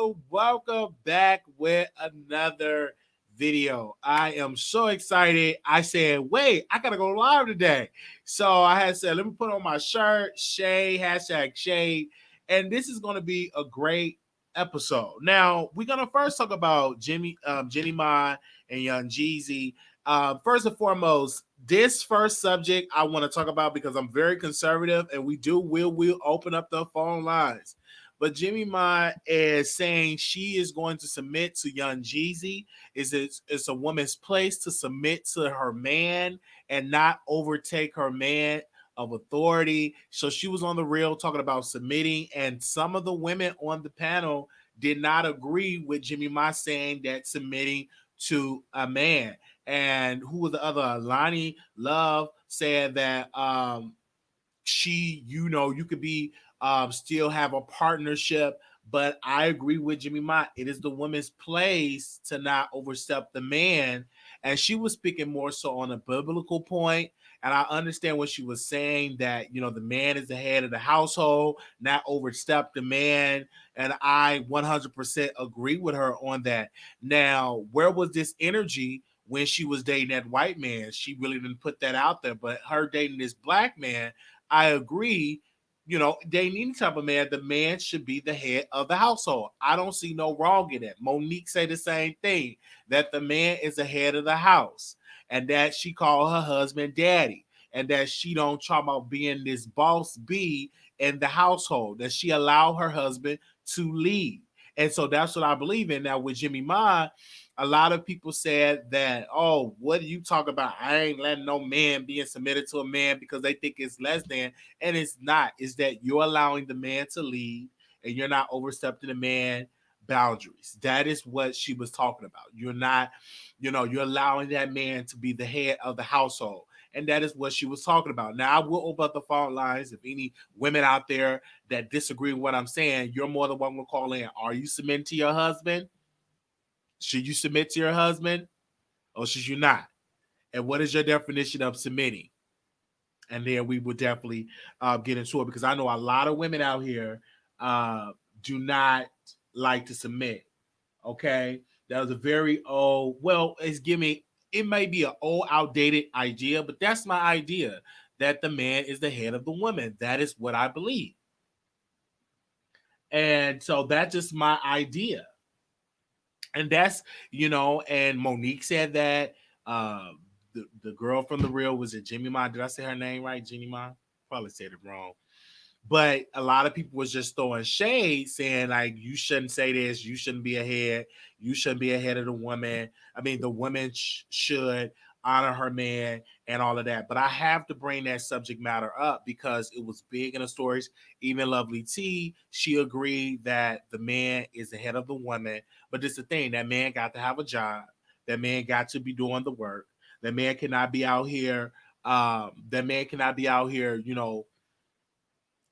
Show. Welcome back with another video. I am so excited. I said, wait, I gotta go live today. So I had said, let me put on my shirt, shade, hashtag shade, and this is gonna be a great episode. Now, we're gonna first talk about Jeannie Mai and Young Jeezy. First and foremost, this first subject I want to talk about because I'm very conservative, and we'll open up the phone lines. But Jeannie Mai is saying she is going to submit to Young Jeezy. It's a woman's place to submit to her man and not overtake her man of authority. So she was on the real talking about submitting, and some of the women on the panel did not agree with Jeannie Mai saying that submitting to a man. And who was the other? Lonnie Love said that you could be still have a partnership. But I agree with Jeannie Mai. It is the woman's place to not overstep the man. And she was speaking more so on a biblical point. And I understand what she was saying, that, the man is the head of the household, not overstep the man. And I 100% agree with her on that. Now, where was this energy when she was dating that white man? She really didn't put that out there. But her dating this black man, I agree. Dating any type of man, the man should be the head of the household. I don't see no wrong in that. Monique say the same thing, that the man is the head of the house, and that she called her husband daddy, and that she don't talk about being this boss bee in the household, that she allow her husband to lead. And so that's what I believe in. Now with Jeannie Mai, a lot of people said that, oh, what do you talk about? I ain't letting no man being submitted to a man because they think it's less than. And it's not. It's that you're allowing the man to lead and you're not overstepping the man boundaries. That is what she was talking about. You're not, you're allowing that man to be the head of the household. And that is what she was talking about. Now, I will open up the phone lines. If any women out there that disagree with what I'm saying, you're more than welcome to call in. Are you submitting to your husband? Should you submit to your husband or should you not? And what is your definition of submitting? And then we would definitely get into it, because I know a lot of women out here do not like to submit. Okay. That was a very old, it may be an old, outdated idea, but that's my idea, that the man is the head of the woman. That is what I believe. And so that's just my idea. And that's, and Monique said that. The girl from the real, was it Jeannie Mai? Did I say her name right? Jeannie Mai? Probably said it wrong. But a lot of people was just throwing shade, saying like, you shouldn't say this, you shouldn't be ahead, you shouldn't be ahead of the woman. I mean, the woman should honor her man and all of that. But I have to bring that subject matter up because it was big in the stories. Even Lovely T, she agreed that the man is the head of the woman. But this is the thing, that man got to have a job. That man got to be doing the work. That man cannot be out here.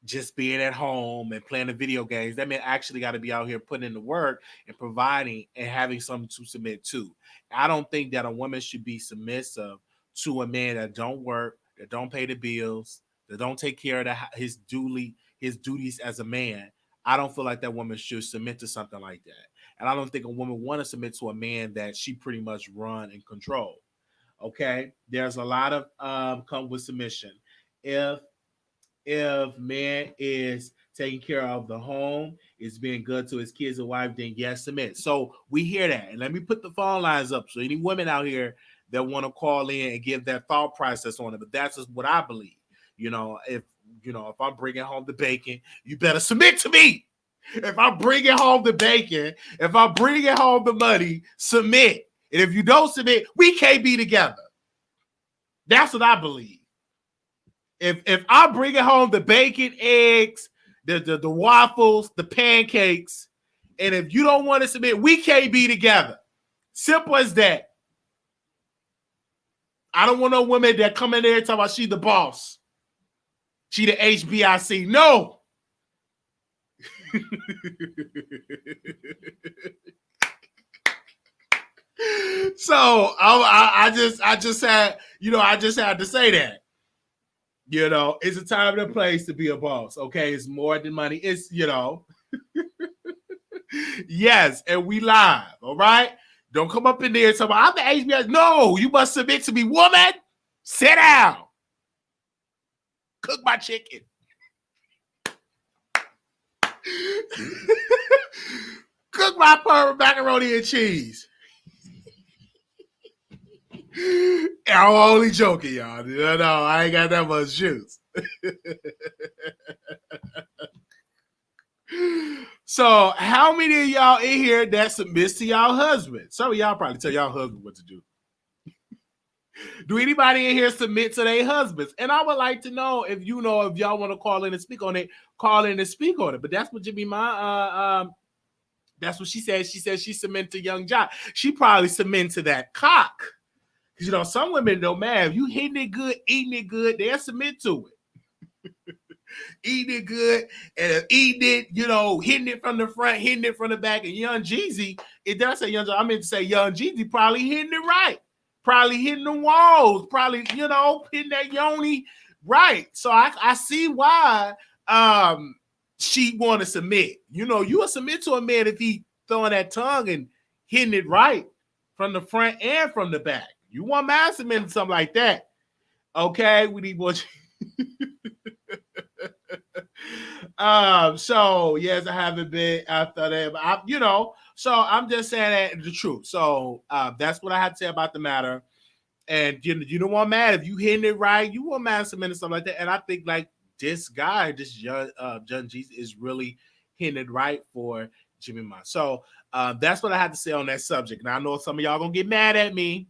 Just being at home and playing the video games. That man actually got to be out here putting in the work and providing and having something to submit to. I don't think that a woman should be submissive to a man that don't work, that don't pay the bills, that don't take care of his duties as a man. I don't feel like that woman should submit to something like that. And I don't think a woman want to submit to a man that she pretty much run and control. Okay, there's a lot of come with submission. If man is taking care of the home, is being good to his kids and wife, then yes, submit. So we hear that. And let me put the phone lines up. So any women out here that want to call in and give their thought process on it, but that's just what I believe. If I'm bringing home the bacon, you better submit to me. If I'm bringing home the bacon, if I'm bringing home the money, submit. And if you don't submit, we can't be together. That's what I believe. If I'm bringing home the bacon, eggs, the waffles, the pancakes, and if you don't want to submit, we can't be together. Simple as that. I don't want no woman that come in there and talk about she the boss. She the HBIC. No. So I just had to say that. It's a time and a place to be a boss. Okay, it's more than money. It's Yes, and we live. All right. Don't come up in there and talk about I'm the HBS. No, you must submit to me, woman. Sit down. Cook my chicken. Cook my macaroni and cheese. I'm only joking, y'all. No, I ain't got that much juice. So, how many of y'all in here that submits to y'all husband? Some of y'all probably tell y'all husband what to do. Do anybody in here submit to their husbands? And I would like to know if y'all want to call in and speak on it, call in and speak on it. But that's what Jeannie Mai that's what she said. She said she submit to Young John. She probably submit to that cock. Because some women don't matter. If you hitting it good, eating it good, they'll submit to it. Eating it good and eating it, hitting it from the front, hitting it from the back. And Young Jeezy, did I say Young John? I meant to say Young Jeezy probably hitting it right. Probably hitting the walls, probably, hitting that yoni right. So I see why she want to submit. You will submit to a man if he throwing that tongue and hitting it right from the front and from the back. You want my submit to something like that. Okay, we need more. So yes, I haven't been after that, but so I'm just saying that the truth. So that's what I had to say about the matter. And you don't want mad if you hitting it right, you want mad some and stuff like that. And I think like this guy, this young Jeezy is really hitting it right for Jeannie Mai. So that's what I had to say on that subject. Now I know some of y'all gonna get mad at me,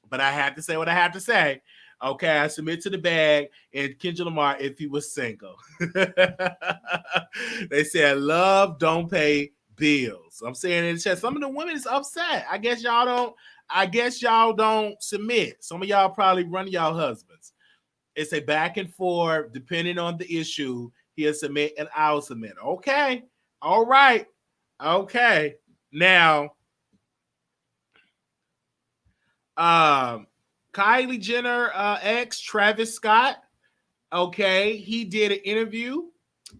but I had to say what I had to say. Okay, I submit to the bag and Kendrick Lamar if he was single. They said love don't pay bills. I'm saying in the chat, some of the women is upset. I guess y'all don't submit. Some of y'all probably run y'all husbands. It's a back and forth depending on the issue. He'll submit and I'll submit. Okay. All right. Okay. Now, Kylie Jenner ex Travis Scott. Okay, he did an interview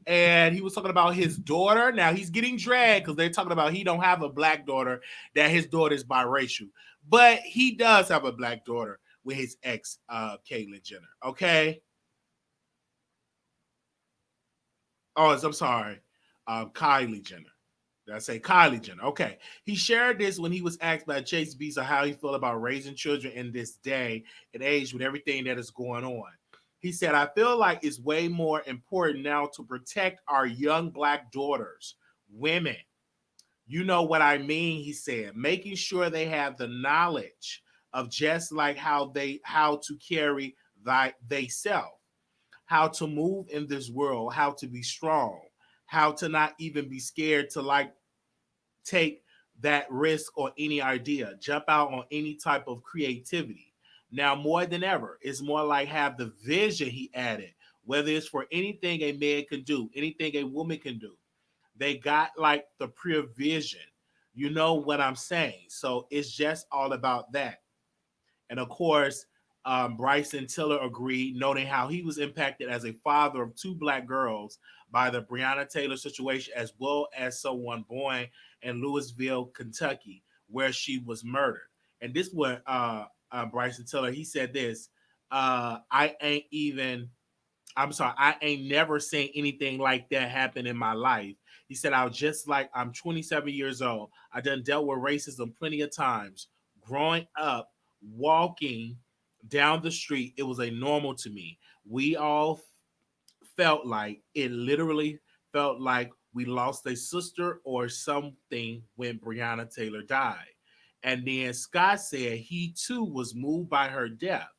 and he was talking about his daughter. Now he's getting dragged because they're talking about he don't have a black daughter, that his daughter is biracial. But he does have a black daughter with his ex, Caitlyn Jenner. Okay. Oh, I'm sorry. Kylie Jenner. Did I say Kylie Jenner? Okay. He shared this when he was asked by Chase Beasley how he felt about raising children in this day and age with everything that is going on. He said, I feel like it's way more important now to protect our young black daughters, women. You know what I mean, he said, making sure they have the knowledge of just like how to carry they self, how to move in this world, how to be strong, how to not even be scared to like take that risk or any idea, jump out on any type of creativity. Now, more than ever, it's more like have the vision, he added, whether it's for anything a man can do, anything a woman can do. They got like the pure vision. You know what I'm saying? So it's just all about that. And of course, Bryson Tiller agreed, noting how he was impacted as a father of two black girls by the Breonna Taylor situation, as well as someone born in Louisville, Kentucky, where she was murdered. And this was Bryson Tiller. He said this: I'm sorry, I ain't never seen anything like that happen in my life. He said, I'm 27 years old. I done dealt with racism plenty of times. Growing up, walking down the street, it was a normal to me. We all felt like it literally felt like we lost a sister or something when Breonna Taylor died. And then Scott said he too was moved by her death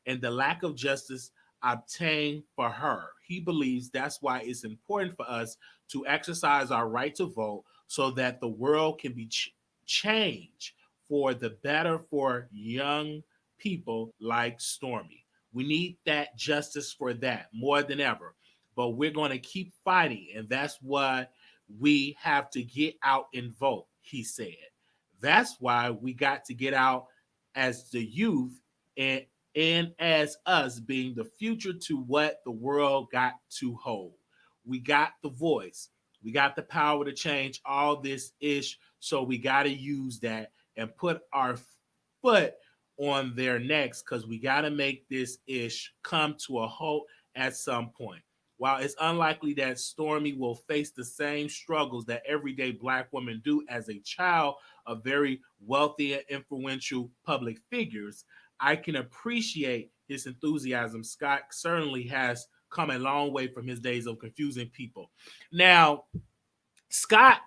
and the lack of justice obtained for her. He believes that's why it's important for us to exercise our right to vote so that the world can be changed for the better for young people like Stormy. We need that justice for that more than ever. But we're going to keep fighting. And that's why we have to get out and vote, he said. That's why we got to get out as the youth and as us being the future to what the world got to hold. We got the voice. We got the power to change all this ish. So we got to use that and put our foot on their necks because we got to make this ish come to a halt at some point. While it's unlikely that Stormy will face the same struggles that everyday Black women do as a child of very wealthy and influential public figures, I can appreciate his enthusiasm. Scott certainly has come a long way from his days of confusing people. Now, Scott,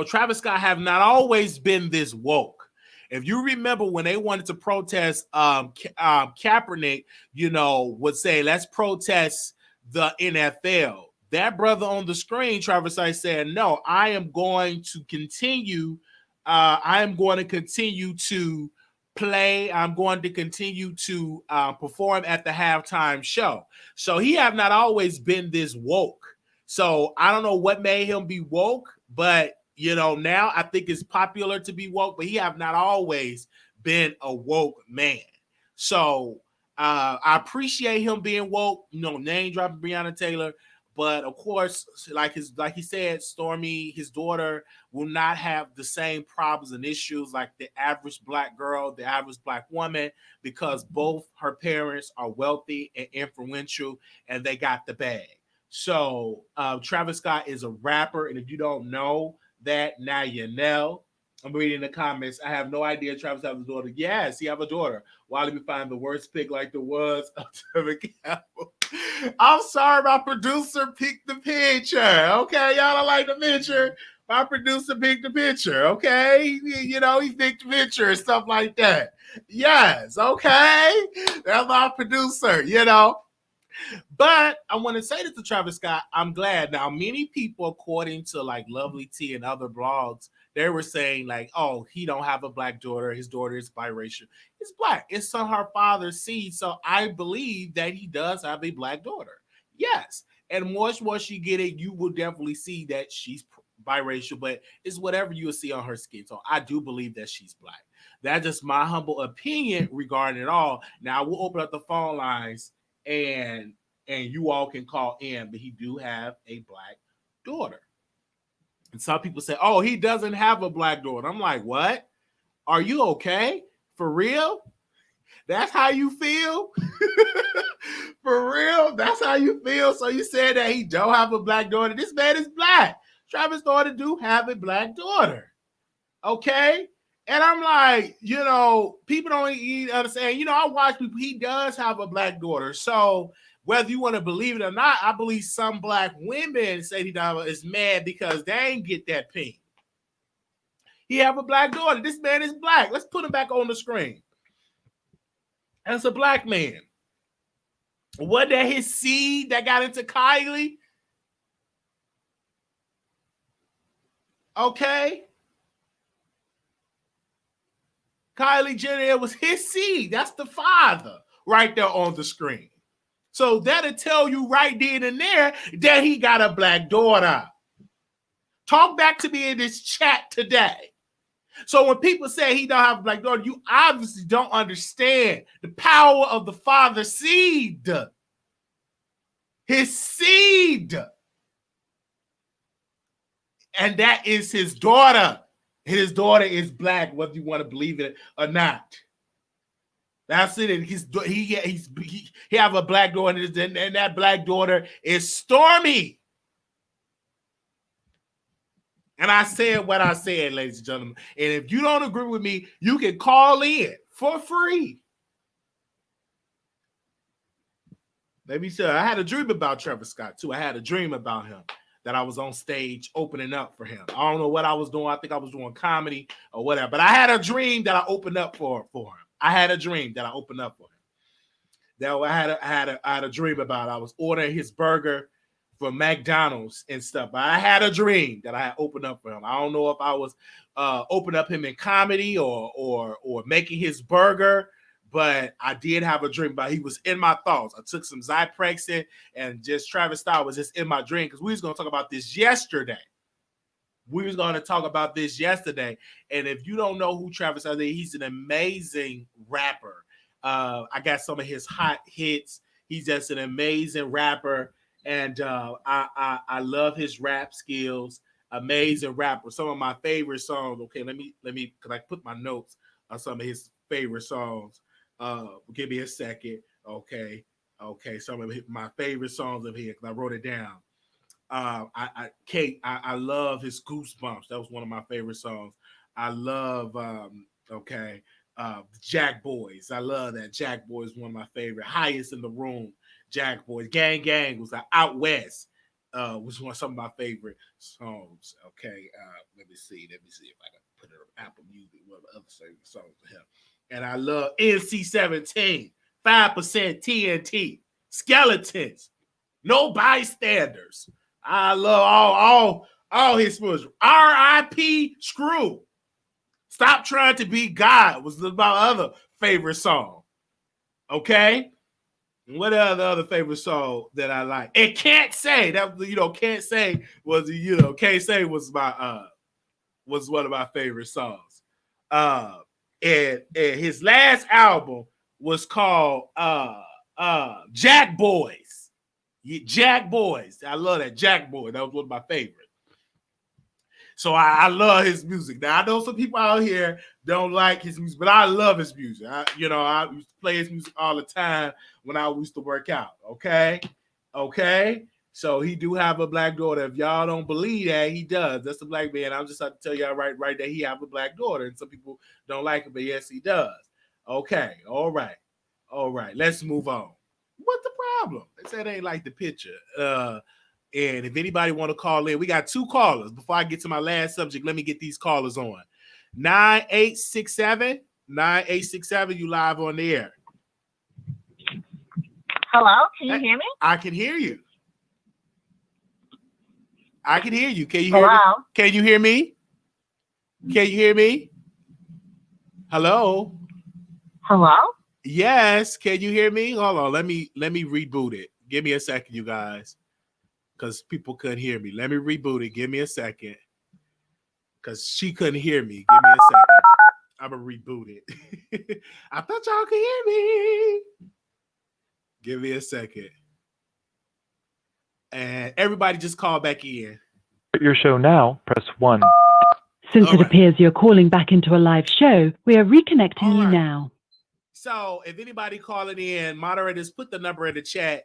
Travis Scott have not always been this woke. If you remember when they wanted to protest Kaepernick, would say, let's protest the NFL. That brother on the screen, Travis Scott, said, no, I am going to continue. I am going to continue to play. I'm going to continue to perform at the halftime show. So he have not always been this woke. So I don't know what made him be woke, but now I think it's popular to be woke, but he have not always been a woke man. So I appreciate him being woke, name dropping Breonna Taylor. But of course, like he said, Stormy, his daughter, will not have the same problems and issues like the average Black girl, the average Black woman, because both her parents are wealthy and influential and they got the bag. So Travis Scott is a rapper, and if you don't know that, now you know. I'm reading the comments. I have no idea Travis has a daughter. Yes, he have a daughter. Why did we find the worst pick like there was? I'm sorry, my producer picked the picture. Okay, y'all don't like the picture. My producer picked the picture. Okay, he picked the picture and stuff like that. Yes, okay, that's my producer. But I want to say this to Travis Scott. I'm glad. Now, many people, according to like Lovely T and other blogs, they were saying like, oh, he don't have a Black daughter. His daughter is biracial. It's Black. It's on her father's seed. So I believe that he does have a Black daughter. Yes. And once you get it, you will definitely see that she's biracial, but it's whatever you will see on her skin. So I do believe that she's Black. That's just my humble opinion regarding it all. Now, we'll open up the phone lines and you all can call in, but he do have a Black daughter. And some people say, oh, he doesn't have a Black daughter. I'm like, what? Are you okay? For real? That's how you feel? For real? That's how you feel? So you said that he don't have a Black daughter. This man is Black. Travis' daughter do have a Black daughter. Okay? And I'm like, people don't even understand. I watch people. He does have a Black daughter. So whether you want to believe it or not, I believe some Black women say he is mad because they ain't get that pink. He have a Black daughter. This man is Black. Let's put him back on the screen. That's a Black man. Wasn't that his seed that got into Kylie? Okay. Kylie Jenner, it was his seed. That's the father right there on the screen. So that'll tell you right then and there that he got a Black daughter. Talk back to me in this chat today. So when people say he don't have a Black daughter, you obviously don't understand the power of the father's seed. His seed. And that is his daughter. His daughter is Black, whether you want to believe it or not. That's it. He have a Black daughter, and that Black daughter is Stormy. And I said what I said, ladies and gentlemen. And if you don't agree with me, you can call in for free. Let me say, I had a dream about Travis Scott too. I had a dream about him that I was on stage opening up for him. I don't know what I was doing. I think I was doing comedy or whatever. But I had a dream that I opened up for him. I had a dream that I opened up for him. That I had a dream about. I was ordering his burger from McDonald's and stuff. But I had a dream that I had opened up for him. I don't know if I was opening up him in comedy or making his burger, but I did have a dream about. He was in my thoughts. I took some Zyprexa and just Travis Scott was just in my dream because we was going to talk about this yesterday. We was going to talk about this yesterday. And if you don't know who Travis Scott is, he's an amazing rapper. I got some of his hot hits. He's just an amazing rapper. and I love his rap skills. Amazing rapper. Some of my favorite songs. Okay, let me because I put my notes on some of his favorite songs. Give me a second. Okay, okay. Some of my favorite songs of his because I wrote it down. I love his Goosebumps. That was one of my favorite songs. I love okay, Jack Boys. I love that. Jack Boys is one of my favorite. Highest in the Room. Jack Boys. Gang Gang was Out West. Was one of some of my favorite songs. Okay, let me see. Let me see if I can put it on Apple Music. What the other favorite songs of him. And I love NC-17, 5% TNT, Skeletons, No Bystanders. I love all his movies. R.I.P. Screw. Stop Trying to Be God was my other favorite song. Okay? What are the other favorite song that I like? And Can't Say. That Can't Say was Can't Say was my was one of my favorite songs. And his last album was called Jack Boys. Jack Boys. I love that. Jack Boy. That was one of my favorites. So I love his music. Now I know some people out here don't like his music, but I love his music. I used to play his music all the time when I used to work out. Okay. So he do have a black daughter. If y'all don't believe that, he does. That's a black man. I'm just have to tell y'all right that he have a black daughter, and some people don't like it, but yes, he does. Okay. All right. Let's move on. What's the problem? They said they ain't like the picture. And if anybody want to call in, we got 2 callers. Before I get to my last subject, let me get these callers on. 9867, you live on the air. Hello, can you hear me? I can hear you. Can you hear me? Can you hear me? Can you hear me? Hello? Yes, can you hear me? Hold on, let me reboot it. Give me a second, you guys. Because people couldn't hear me. Let me reboot it. Give me a second. Because she couldn't hear me. Give me a second. I'm going to reboot it. I thought y'all could hear me. Give me a second. And everybody just call back in. Your show now, press 1. Since it appears you're calling back into a live show, we are reconnecting you now. So if anybody calling in, moderators, put the number in the chat.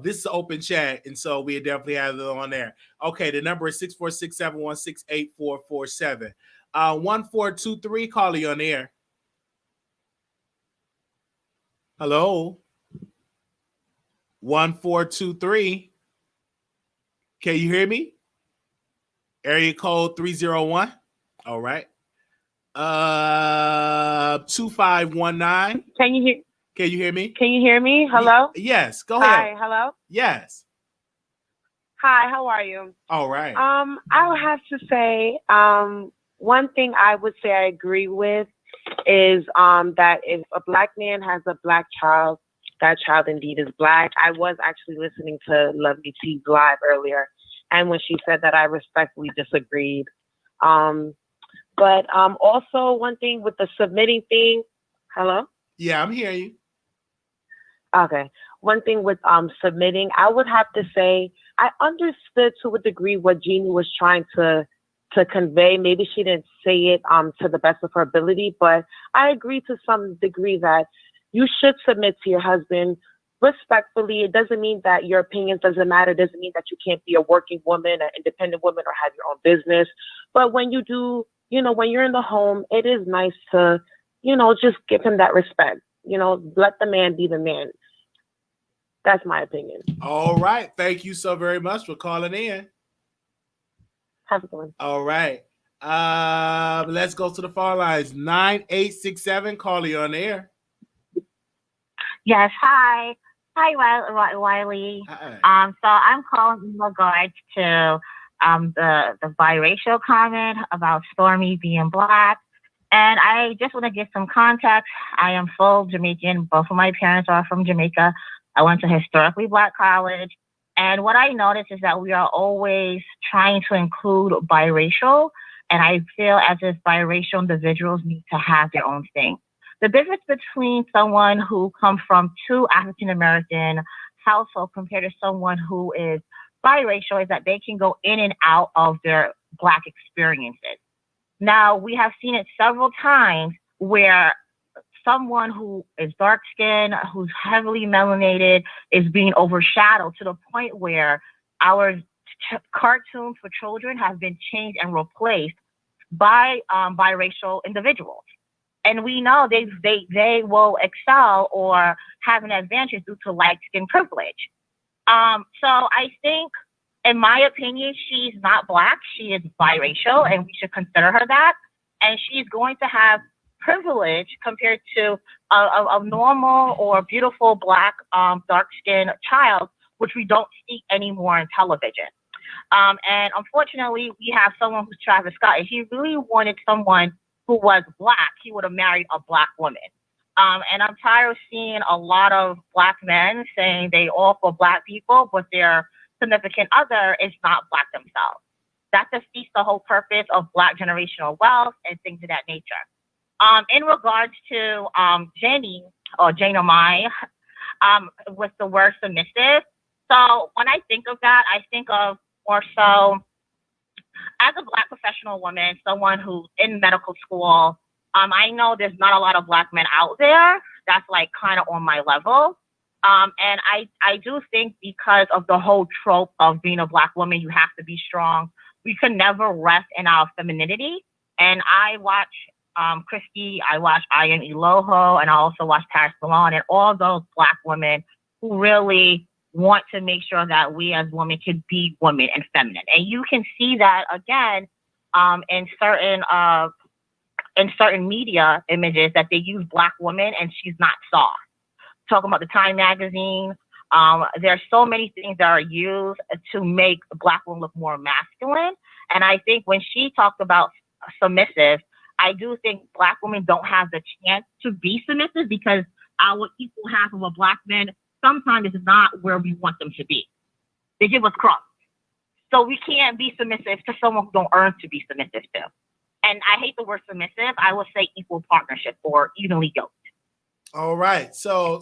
This is an open chat, and so we definitely have it on there. Okay, the number is 646-716-8447. 1423, call you on air. Hello? 1423. Can you hear me? Area code 301. All right. 2519. Can you hear? Can you hear me? Can you hear me? Hello? Yes, go ahead. Hi, hello? Yes. Hi, how are you? All right. I would have to say, one thing I would say I agree with is that if a black man has a black child, that child indeed is black. I was actually listening to Lovely T's live earlier, and when she said that, I respectfully disagreed. But also one thing with the submitting thing. Hello? Yeah, I'm hearing you. Okay. One thing with submitting, I would have to say I understood to a degree what Jeannie was trying to convey. Maybe she didn't say it to the best of her ability, but I agree to some degree that you should submit to your husband respectfully. It doesn't mean that your opinions doesn't matter. It doesn't mean that you can't be a working woman, an independent woman, or have your own business. But when you do, when you're in the home, it is nice to, just give him that respect. Let the man be the man. That's my opinion. All right. Thank you so very much for calling in. Have a good one. All right. Let's go to the phone lines. 9867, call you on the air. Yes, hi. Hi, Wiley. Hi. So I'm calling in regards to the biracial comment about Stormy being black. And I just want to give some context. I am full Jamaican. Both of my parents are from Jamaica. I went to historically black college. And what I noticed is that we are always trying to include biracial. And I feel as if biracial individuals need to have their own thing. The difference between someone who comes from 2 African-American household compared to someone who is biracial is that they can go in and out of their Black experiences. Now, we have seen it several times where someone who is dark skinned, who's heavily melanated, is being overshadowed to the point where our cartoons for children have been changed and replaced by biracial individuals. And we know they will excel or have an advantage due to light skin privilege. So I think, in my opinion, she's not Black. She is biracial, and we should consider her that. And she's going to have privilege compared to a normal or beautiful Black dark-skinned child, which we don't see anymore in television. And unfortunately, we have someone who's Travis Scott. If he really wanted someone who was Black, he would have married a Black woman. And I'm tired of seeing a lot of Black men saying they all for Black people, but their significant other is not Black themselves. That defeats the whole purpose of Black generational wealth and things of that nature. In regards to Jeannie Mai, with the word submissive. So when I think of that, I think of more so as a Black professional woman, someone who's in medical school. I know there's not a lot of Black men out there that's like kind of on my level. And I do think because of the whole trope of being a Black woman, you have to be strong. We can never rest in our femininity. And I watch Christy, I watch I Am Eloho, and I also watch Paris Salon, and all those Black women who really want to make sure that we as women can be women and feminine. And you can see that again in certain media images that they use Black women and she's not soft. Talking about the Time magazine, there's so many things that are used to make Black women look more masculine. And I think when she talked about submissive, I do think Black women don't have the chance to be submissive because our equal half of a Black man sometimes is not where we want them to be. They give us crumbs. So we can't be submissive to someone who don't earn to be submissive to. And I hate the word submissive. I would say equal partnership or evenly yoked. All right. So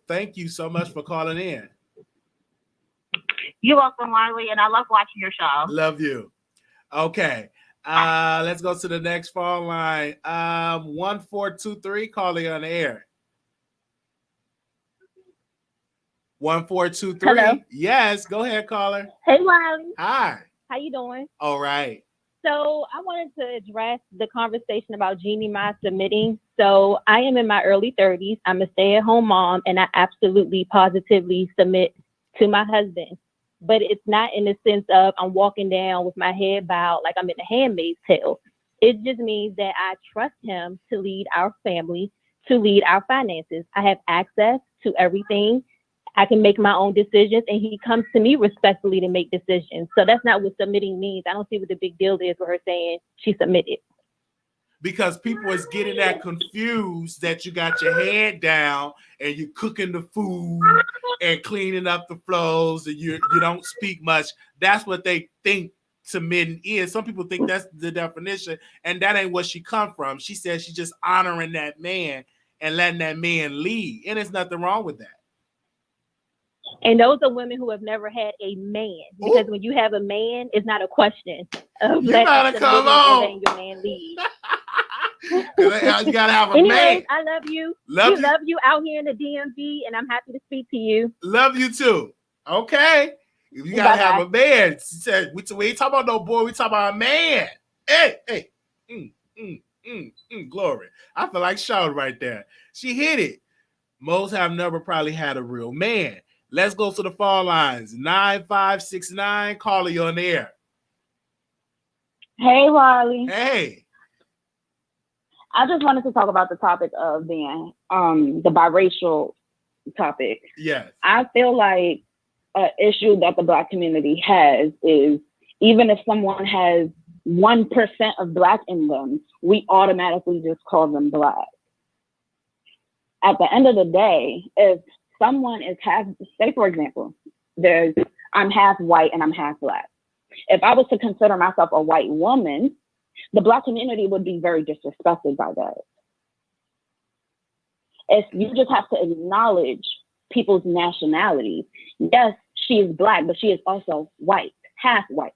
thank you so much for calling in. You're welcome, Wiley, and I love watching your show. Love you. Okay. Let's go to the next phone line. 1423, calling on the air. 1423. Hello. Yes, go ahead, caller. Hey, Wiley. Hi. How you doing? All right. So I wanted to address the conversation about Jeannie Mai submitting. So I am in my early 30s. I'm a stay-at-home mom, and I absolutely, positively submit to my husband. But it's not in the sense of I'm walking down with my head bowed like I'm in a Handmaid's Tale. It just means that I trust him to lead our family, to lead our finances. I have access to everything. I can make my own decisions, and he comes to me respectfully to make decisions. So that's not what submitting means. I don't see what the big deal is with her saying she submitted. Because people is getting that confused that you got your head down and you're cooking the food and cleaning up the floors and you don't speak much. That's what they think submitting is. Some people think that's the definition, and that ain't what she come from. She said she's just honoring that man and letting that man lead, and there's nothing wrong with that. And those are women who have never had a man. Because when you have a man, it's not a question of you gotta come on. Your man lead. You gotta have a Anyways, man. I love you. Love you out here in the DMV, and I'm happy to speak to you. Love you too. Okay. You gotta have a man. She said, we ain't talking about no boy, we talking about a man. Hey. Glory. I feel like Sean right there. She hit it. Most have never probably had a real man. Let's go to the phone lines. 9569, caller, you on the air. Hey, Wiley. Hey. I just wanted to talk about the topic of being the biracial topic. Yes. I feel like an issue that the Black community has is even if someone has 1% of Black in them, we automatically just call them Black. At the end of the day, if someone is half, say for example, I'm half white and I'm half Black. If I was to consider myself a white woman, the Black community would be very disrespected by that. If you just have to acknowledge people's nationalities. Yes, she is Black, but she is also white, half white.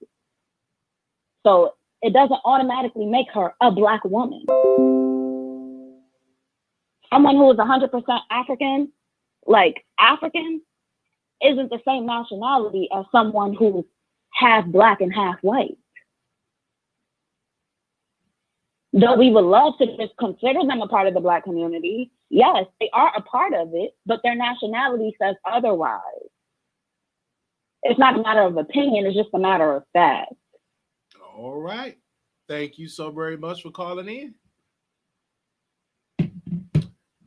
So it doesn't automatically make her a Black woman. Someone who is 100% African, like African, isn't the same nationality as someone who's half Black and half white. Though we would love to just consider them a part of the Black community, yes, they are a part of it, but their nationality says otherwise. It's not a matter of opinion, it's just a matter of fact. All right. Thank you so very much for calling in.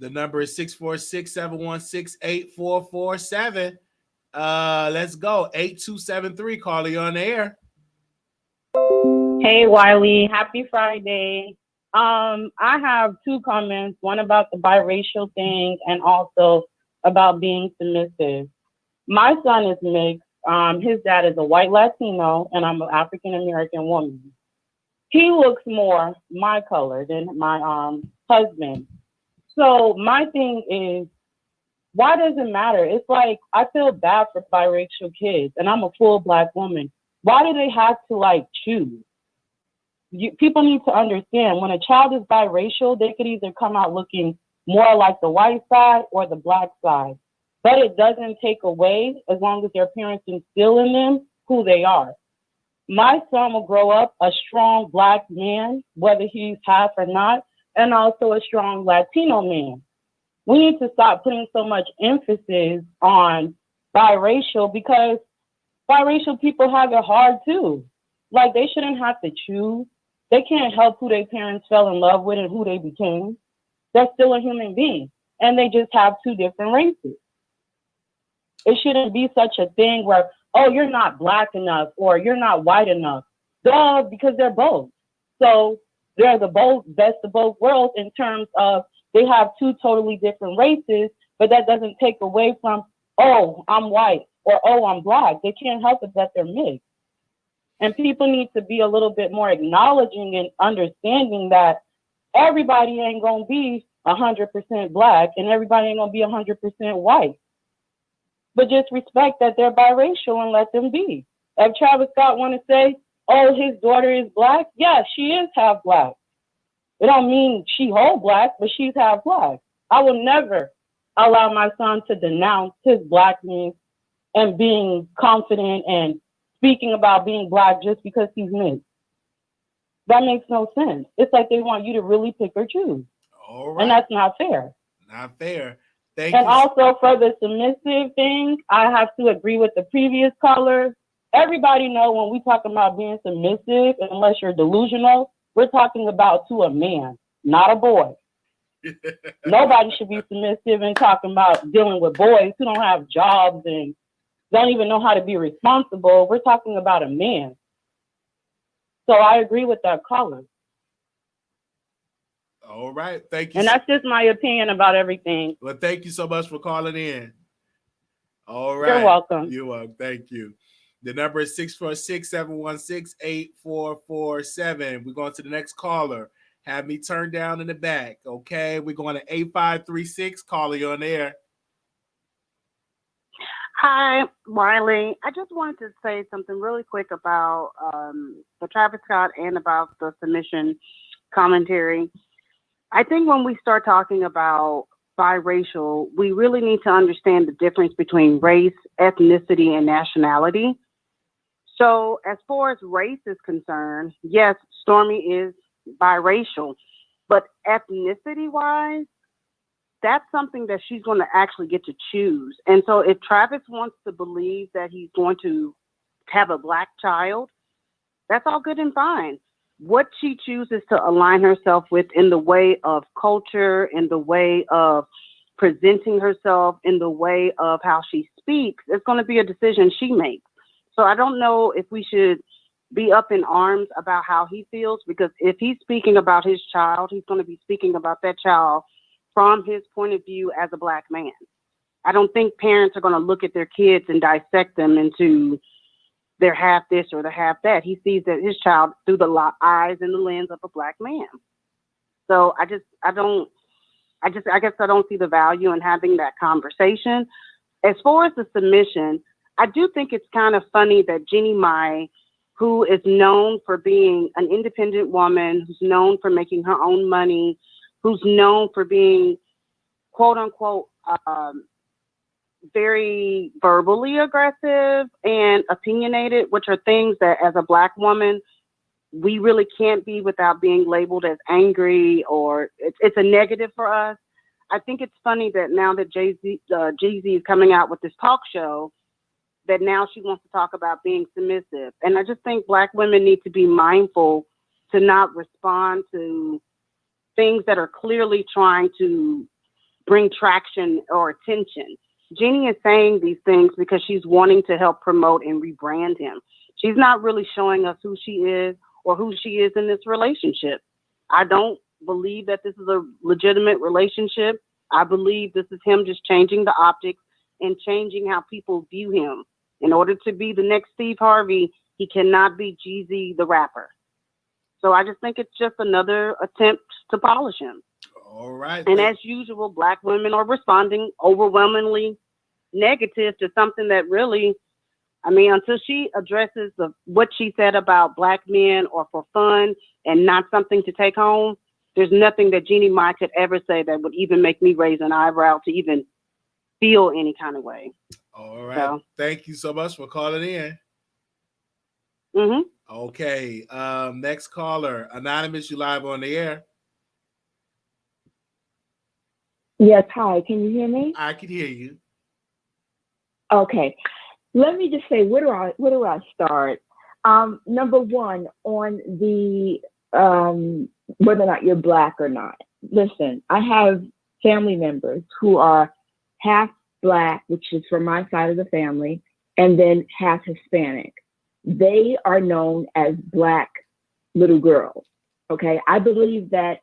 The number is 646-716-8447. Let's go. 8273. Caller, you on the air. Hey, Wiley. Happy Friday. I have two comments, one about the biracial thing and also about being submissive. My son is mixed. His dad is a white Latino and I'm an African-American woman. He looks more my color than my husband. So my thing is, why does it matter? It's like, I feel bad for biracial kids and I'm a full Black woman. Why do they have to like choose? People need to understand, when a child is biracial, they could either come out looking more like the white side or the Black side. But it doesn't take away, as long as their parents instill in them who they are. My son will grow up a strong Black man, whether he's half or not, and also a strong Latino man. We need to stop putting so much emphasis on biracial, because biracial people have it hard too. Like, they shouldn't have to choose. They can't help who their parents fell in love with and who they became. They're still a human being, and they just have two different races. It shouldn't be such a thing where, oh, you're not Black enough or you're not white enough. Duh, because they're both. So they're the both best of both worlds in terms of they have two totally different races, but that doesn't take away from, oh, I'm white or, oh, I'm Black. They can't help it that they're mixed. And people need to be a little bit more acknowledging and understanding that everybody ain't going to be 100% Black and everybody ain't going to be 100% white. But just respect that they're biracial and let them be. If Travis Scott want to say, oh, his daughter is Black, yeah, she is half Black. It don't mean she whole Black, but she's half Black. I will never allow my son to denounce his Blackness and being confident and speaking about being Black just because he's mixed. That makes no sense. It's like they want you to really pick or choose. All right. And that's not fair. Not fair. Thank and you. Also for the submissive thing, I have to agree with the previous caller. Everybody know when we talk about being submissive, unless you're delusional, we're talking about to a man, not a boy. Nobody should be submissive and talking about dealing with boys who don't have jobs and don't even know how to be responsible. We're talking about a man. So I agree with that caller. All right. Thank you. And that's just my opinion about everything. Well, thank you so much for calling in. All right. You're welcome. You're welcome. Thank you. The number is 646-716-8447. We're going to the next caller. Have me turned down in the back. Okay. We're going to 8536. Caller, you're on air. Hi, Wiley. I just wanted to say something really quick about the Travis Scott and about the submission commentary. I think when we start talking about biracial, we really need to understand the difference between race, ethnicity, and nationality. So as far as race is concerned, yes, Stormy is biracial, but ethnicity-wise, that's something that she's going to actually get to choose. And so if Travis wants to believe that he's going to have a Black child, that's all good and fine. What she chooses to align herself with in the way of culture, in the way of presenting herself, in the way of how she speaks, it's going to be a decision she makes. So I don't know if we should be up in arms about how he feels, because if he's speaking about his child, he's going to be speaking about that child from his point of view as a Black man. I don't think parents are going to look at their kids and dissect them into they're half this or they're half that. He sees that his child through the eyes and the lens of a Black man. So I guess I don't see the value in having that conversation. as far as the submission, I do think it's kind of funny that Jeannie Mai, who is known for being an independent woman, who's known for making her own money, who's known for being, quote unquote, very verbally aggressive and opinionated, which are things that as a Black woman, we really can't be without being labeled as angry, or it's a negative for us. I think it's funny that now that Jeezy is coming out with this talk show, that now she wants to talk about being submissive. And I just think Black women need to be mindful to not respond to things that are clearly trying to bring traction or attention. Jeannie is saying these things because she's wanting to help promote and rebrand him. She's not really showing us who she is or who she is in this relationship. I don't believe that this is a legitimate relationship. I believe this is him just changing the optics and changing how people view him. In order to be the next Steve Harvey, he cannot be Jeezy the rapper. So I just think it's just another attempt to polish him. All right. And as usual, Black women are responding overwhelmingly negative to something that really, I mean, until she addresses what she said about Black men or for fun and not something to take home, there's nothing that Jeannie Mai could ever say that would even make me raise an eyebrow to even feel any kind of way. All right. So, thank you so much for calling in. Mm-hmm. Okay. Next caller, Anonymous, you live on the air. Yes, hi. Can you hear me? I can hear you. Okay. Let me just say, where do I start? Number one, on the whether or not you're Black or not. Listen, I have family members who are half Black, which is from my side of the family, and then half Hispanic. They are known as Black little girls. Okay. I believe that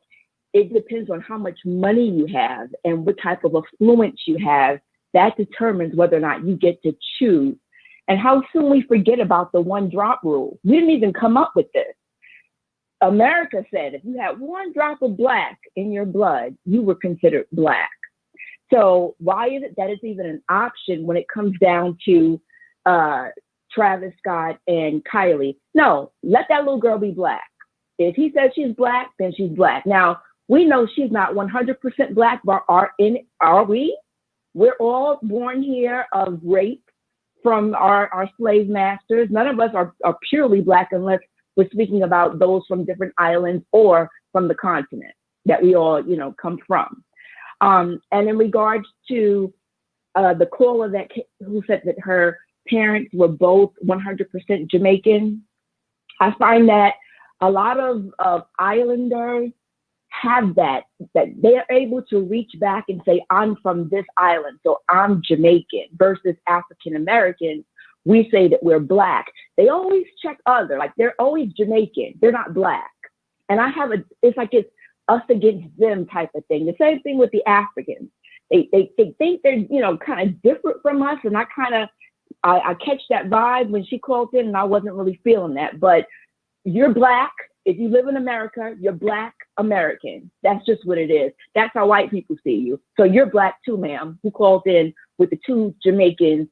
it depends on how much money you have and what type of affluence you have. That determines whether or not you get to choose. And how soon we forget about the one drop rule. We didn't even come up with this. America said if you had one drop of Black in your blood, you were considered Black. So why is it that it's even an option when it comes down to Travis Scott and Kylie? No, let that little girl be Black. If he says she's Black, then she's Black. Now, we know she's not 100% Black, but are we? We're all born here of rape from our slave masters. None of us are purely Black unless we're speaking about those from different islands or from the continent that we all, come from. And in regards to the caller who said that her parents were both 100% Jamaican, I find that a lot of islanders have that they're able to reach back and say, I'm from this island, so I'm Jamaican, versus African Americans. We say that we're Black. They always check other, like they're always Jamaican. They're not Black. And it's like it's us against them type of thing. The same thing with the Africans. They think they're, kind of different from us. And I catch that vibe when she called in and I wasn't really feeling that, but you're Black. If you live in America, you're Black American. That's just what it is. That's how white people see you. So you're Black too, ma'am, who called in with the two Jamaican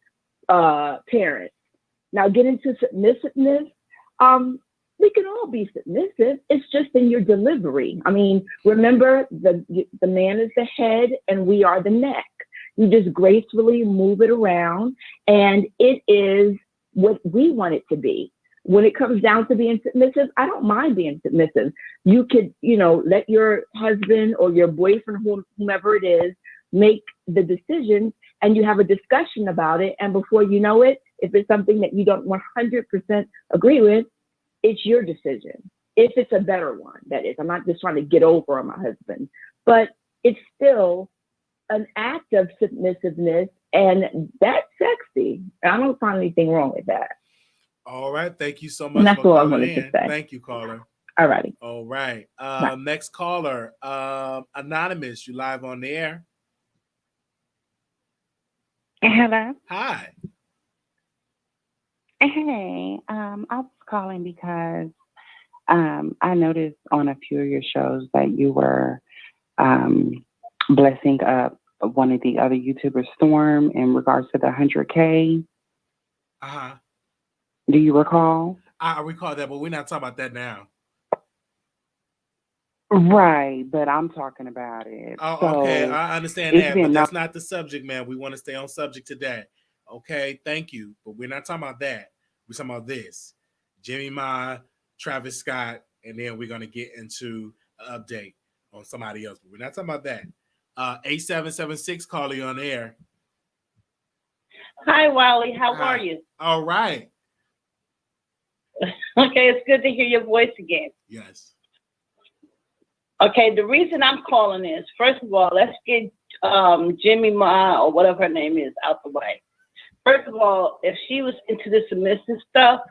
parents. Now get into submissiveness. We can all be submissive. It's just in your delivery. I mean, remember the man is the head and we are the neck. You just gracefully move it around and it is what we want it to be. When it comes down to being submissive, I don't mind being submissive. You could, let your husband or your boyfriend, whomever it is, make the decision and you have a discussion about it. And before you know it, if it's something that you don't 100% agree with, it's your decision. If it's a better one, that is. I'm not just trying to get over on my husband, but it's still an act of submissiveness and that's sexy. I don't find anything wrong with that. All right. Thank you so much. And that's all I wanted to say. Thank you, caller. All righty. All right. Next caller, Anonymous, you live on the air. Hello. Hi. Hey, I was calling because I noticed on a few of your shows that you were blessing up one of the other YouTubers, Storm, in regards to the 100K. Do you recall? I recall that, but we're not talking about that now. Right, but I'm talking about it. Oh, so okay. I understand that, but that's not the subject, man. We want to stay on subject today. Okay, thank you. But we're not talking about that. We're talking about this. Jeannie Mai, Travis Scott, and then we're going to get into an update on somebody else. But we're not talking about that. 8776, Carly on air. Hi, Wiley. How are you? All right. Okay, it's good to hear your voice again. Yes. Okay, the reason I'm calling is, first of all, let's get Jeannie Mai, or whatever her name is, out the way. First of all, if she was into the submissive stuff,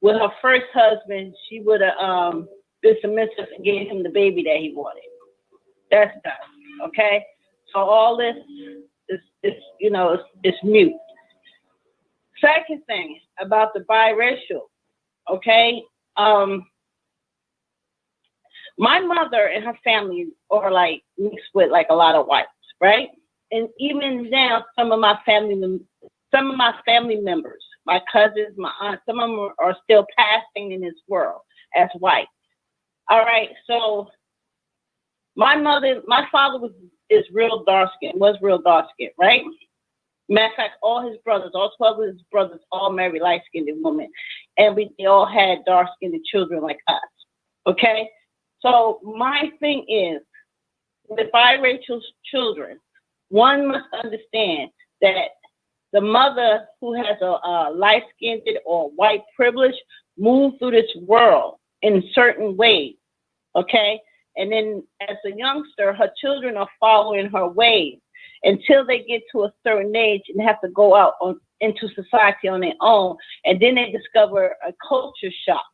with her first husband, she would have been submissive and gave him the baby that he wanted. That's done, okay? So all this is mute. Second thing about the biracial, okay? My mother and her family are like mixed with like a lot of whites, right? And even now, some of my family members, my cousins, my aunts, some of them are still passing in this world as white. All right, so my father is real dark skinned, was real dark skinned, right? Matter of fact, all 12 of his brothers, all married light skinned women, and they all had dark skinned children like us. Okay, so my thing is, with biracial children, one must understand that the mother who has a light-skinned or white privilege moves through this world in certain ways, okay? And then as a youngster, her children are following her ways until they get to a certain age and have to go out into society on their own. And then they discover a culture shock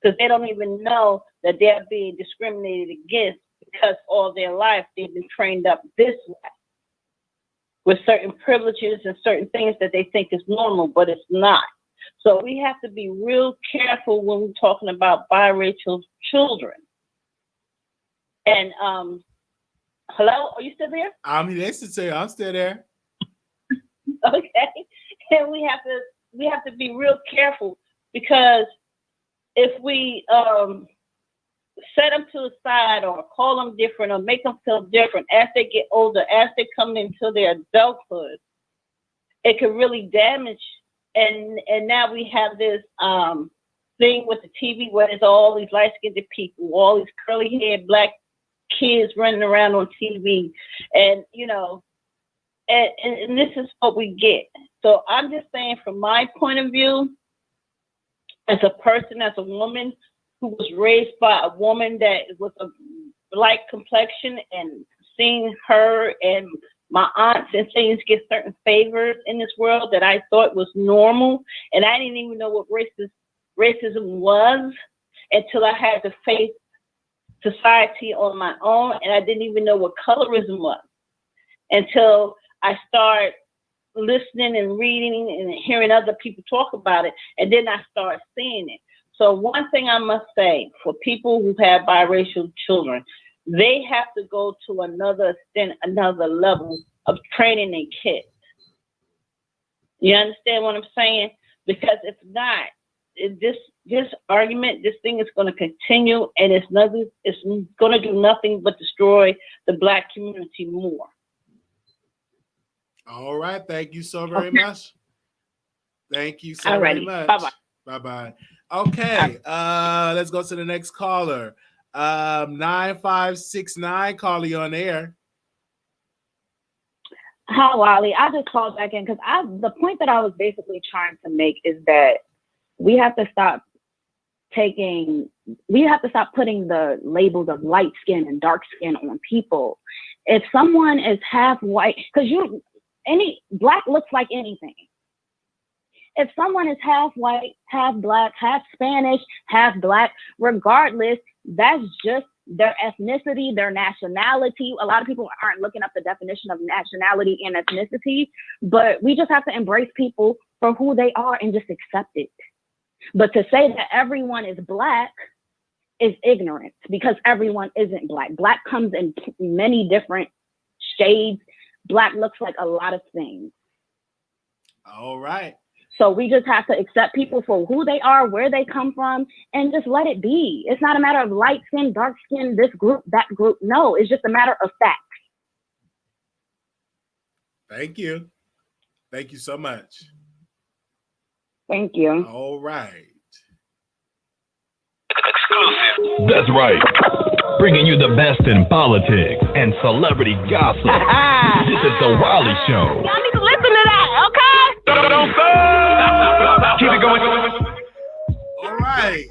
because they don't even know that they're being discriminated against because all their life they've been trained up this way, with certain privileges and certain things that they think is normal, but it's not. So we have to be real careful when we're talking about biracial children. And hello, are you still there? I'm still there. Okay, and we have to be real careful, because if we set them to the side or call them different or make them feel different as they get older, as they come into their adulthood, it could really damage. And now we have this thing with the TV where there's all these light-skinned people, all these curly-haired black kids running around on TV, and and this is what we get. So I'm just saying, from my point of view, as a person, as a woman who was raised by a woman that was a light complexion, and seeing her and my aunts and things get certain favors in this world that I thought was normal, and I didn't even know what racism was until I had to face society on my own, and I didn't even know what colorism was until I started listening and reading and hearing other people talk about it, and then I started seeing it. So one thing I must say, for people who have biracial children, they have to go to another level of training their kids. You understand what I'm saying? Because if not, this argument, this thing is going to continue, and it's going to do nothing but destroy the Black community more. All right. Thank you so very much. Thank you so very much. Bye-bye. Bye-bye. Okay. Let's go to the next caller. 9569, Carly on air. Hi, Wiley. I just called back in because the point that I was basically trying to make is that we have to stop putting the labels of light skin and dark skin on people. If someone is half white, because black looks like anything. If someone is half white, half black, half Spanish, half black, regardless, that's just their ethnicity, their nationality. A lot of people aren't looking up the definition of nationality and ethnicity, but we just have to embrace people for who they are and just accept it. But to say that everyone is black is ignorance, because everyone isn't black. Black comes in many different shades, Black looks like a lot of things. All right. So we just have to accept people for who they are, where they come from, and just let it be. It's not a matter of light skin, dark skin, this group, that group. No, it's just a matter of facts. Thank you. Thank you so much. Thank you. All right. Exclusive. That's right. Bringing you the best in politics and celebrity gossip. This is the Wiley Show. Y'all need to listen to that, okay? Don't stop. Keep it going. All right.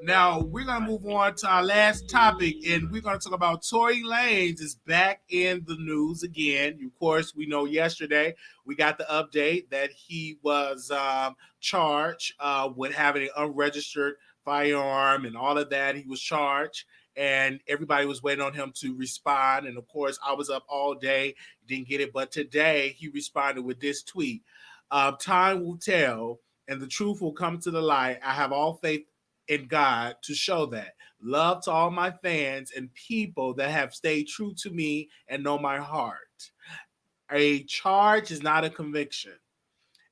Now we're gonna move on to our last topic, and we're gonna talk about Tory Lanez is back in the news again. Of course, we know yesterday we got the update that he was charged with having an unregistered firearm and all of that. He was charged, and everybody was waiting on him to respond. And of course, I was up all day, didn't get it, but today he responded with this tweet: "Time will tell, and the truth will come to the light. I have all faith in God to show that. Love to all my fans and people that have stayed true to me and know my heart. A charge is not a conviction.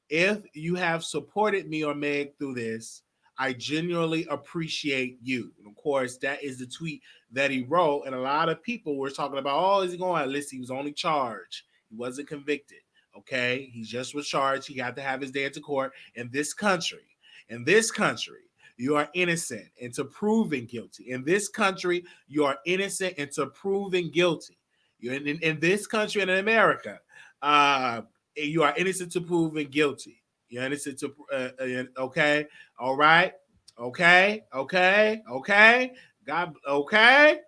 If you have supported me or Meg through this, I genuinely appreciate you." And of course, that is the tweet that he wrote. And a lot of people were talking about, oh, is he going? Listen, he was only charged. He wasn't convicted. Okay. He just was charged. He got to have his day into court in this country. You are innocent until proven guilty. In this country, you are innocent until proven guilty. You're in this country and in America, you are innocent to proven guilty. You're innocent to, okay, all right, okay. God, okay.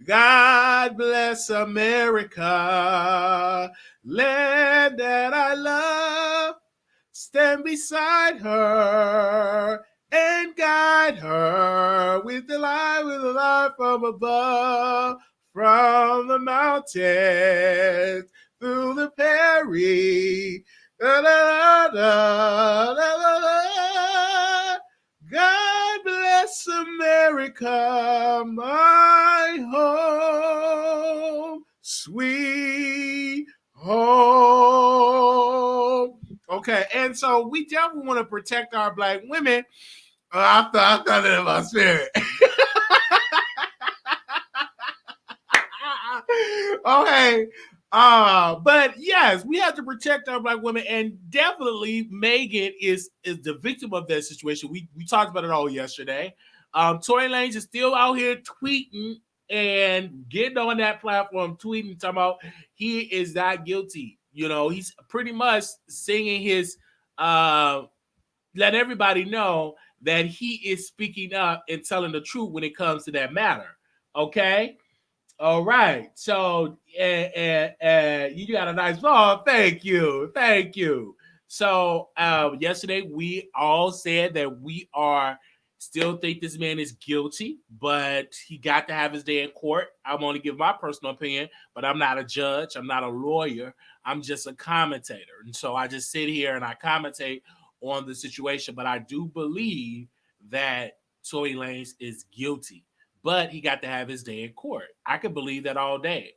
God bless America, land that I love. Stand beside her and guide her with the light from above, from the mountains through the prairie. Da, da, da, da, da, da. God bless America, my home, sweet home. Okay, and so we definitely want to protect our Black women. I thought it in my spirit. Okay, but yes, we have to protect our Black women, and definitely Megan is the victim of that situation. We talked about it all yesterday. Tory Lanez is still out here tweeting and getting on that platform, tweeting, talking about he is not guilty. You know, he's pretty much singing his, let everybody know that he is speaking up and telling the truth when it comes to that matter. Okay? All right. So, you got a nice ball. Thank you. So, yesterday we all said that we still think this man is guilty, but he got to have his day in court. I'm only giving my personal opinion, but I'm not a judge. I'm not a lawyer. I'm just a commentator. And so I just sit here and I commentate on the situation, but I do believe that Tory Lanez is guilty, but he got to have his day in court. I could believe that all day.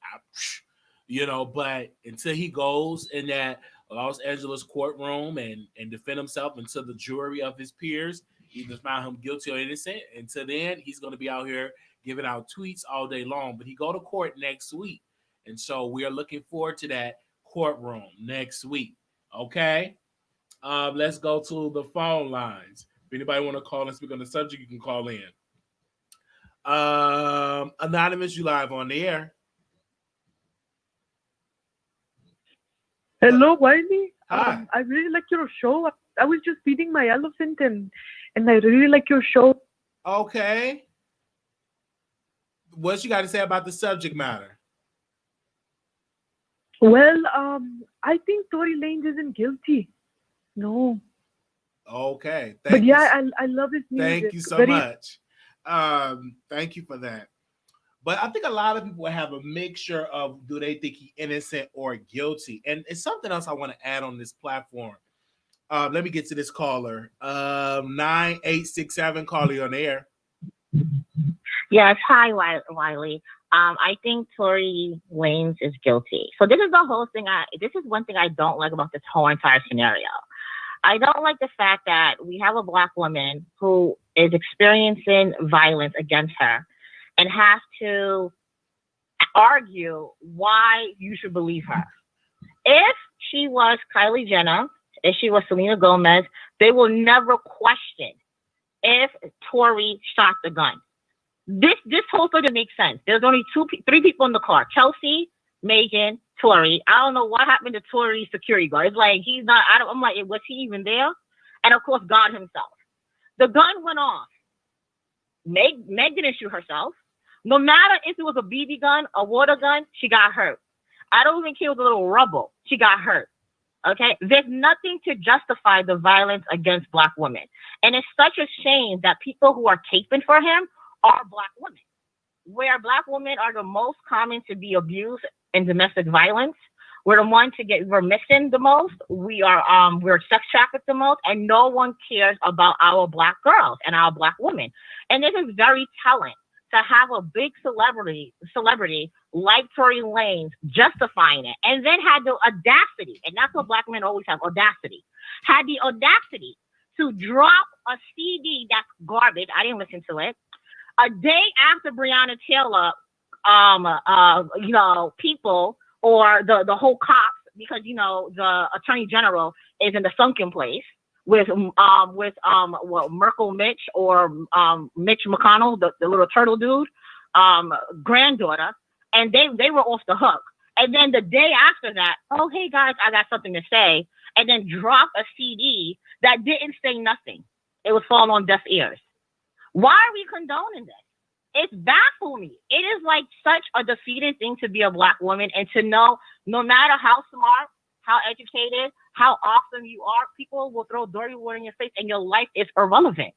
But until he goes in that Los Angeles courtroom and defend himself until the jury of his peers either found him guilty or innocent, until then, he's going to be out here giving out tweets all day long. But he go to court next week. And so we are looking forward to that courtroom next week. Okay? Let's go to the phone lines. If anybody want to call and speak on the subject, you can call in. Anonymous, you live on the air. Hello, Wiley. Hi. I really like your show. I was just feeding my elephant and I really like your show. Okay. What you got to say about the subject matter? Well, I think Tory Lanez isn't guilty. No. Okay. But yeah, I love his music. Thank you so much. Thank you for that. But I think a lot of people have a mixture of, do they think he's innocent or guilty? And it's something else I want to add on this platform. Let me get to this caller. 9867, caller, on the air. Yes, hi, Wiley. I think Tory Lanez is guilty. So this is the whole thing. This is one thing I don't like about this whole entire scenario. I don't like the fact that we have a black woman who is experiencing violence against her and has to argue why you should believe her. If she was Kylie Jenner, if she was Selena Gomez, they will never question if Tory shot the gun. This whole thing doesn't make sense. There's only three people in the car: Chelsea, Megan, Tory. I don't know what happened to Tory's security guard. It's like he's not. I'm like, was he even there? And of course, God himself. The gun went off. Meg didn't shoot herself. No matter if it was a BB gun, a water gun, she got hurt. I don't even care if it was a little rubble. She got hurt. Okay? There's nothing to justify the violence against black women. And it's such a shame that people who are caping for him are black women. Where black women are the most common to be abused in domestic violence. We're the ones we're missing the most. We're sex trafficked the most, and no one cares about our black girls and our black women. And this is very telling to have a big celebrity like Tory Lanez justifying it, and then had the audacity, and that's what black men always have, audacity, had the audacity to drop a CD that's garbage. I didn't listen to it. A day after Breonna Taylor, people or the whole cops, because the attorney general is in the sunken place with Merkel Mitch or Mitch McConnell, the little turtle dude, granddaughter, and they were off the hook. And then the day after that, oh hey guys, I got something to say, and then drop a CD that didn't say nothing. It was falling on deaf ears. Why are we condoning this? It's baffles me. It is like such a defeating thing to be a black woman and to know no matter how smart, how educated, how awesome you are, people will throw dirty water in your face and your life is irrelevant.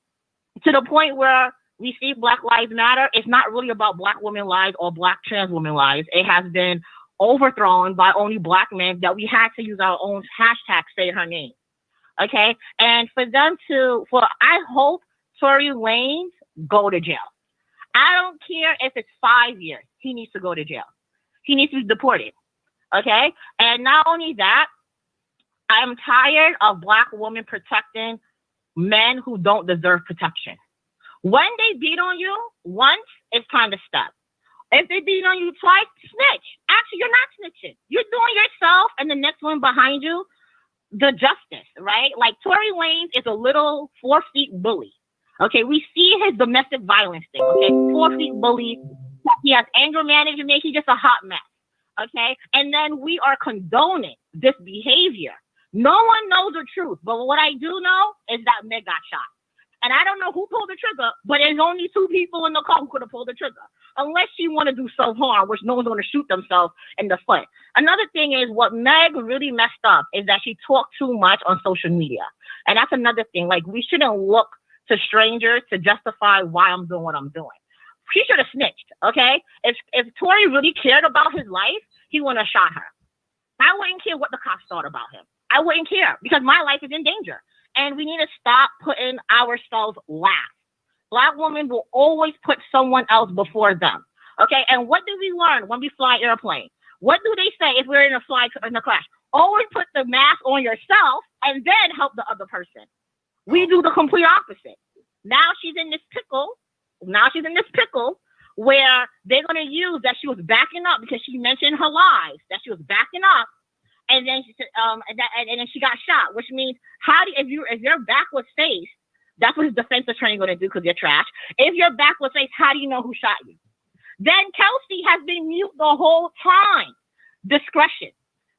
To the point where we see Black Lives Matter, it's not really about black women lives or black trans women lives. It has been overthrown by only black men that we had to use our own hashtag, say her name. Okay? And I hope Tory Lanez go to jail. I don't care if it's 5 years. He needs to go to jail. He needs to be deported. Okay? And not only that, I'm tired of black women protecting men who don't deserve protection. When they beat on you once, it's time to stop. If they beat on you twice, snitch. Actually, you're not snitching. You're doing yourself and the next one behind you the justice, right? Like Tory Lanez is a little 4 feet bully. Okay, we see his domestic violence thing. Okay, 4 feet bully. He has anger management. He's just a hot mess. Okay, and then we are condoning this behavior. No one knows the truth, but what I do know is that Meg got shot. And I don't know who pulled the trigger, but there's only 2 people in the car who could have pulled the trigger. Unless you want to do self-harm, which no one's going to shoot themselves in the foot. Another thing is what Meg really messed up is that she talked too much on social media. And that's another thing. Like, we shouldn't look to strangers to justify why I'm doing what I'm doing. He should have snitched, okay? If Tory really cared about his life, he wouldn't have shot her. I wouldn't care what the cops thought about him. I wouldn't care because my life is in danger. And we need to stop putting ourselves last. Black women will always put someone else before them, okay? And what do we learn when we fly airplane? What do they say if we're in a crash? Always put the mask on yourself and then help the other person. We do the complete opposite. Now she's in this pickle where they're going to use that she was backing up because she mentioned her lies, that she was backing up, and then and then she got shot, which means if your back was faced, that's what his defense attorney going to do because you're trash. If your back was faced, how do you know who shot you? Then Kelsey has been mute the whole time. Discretion.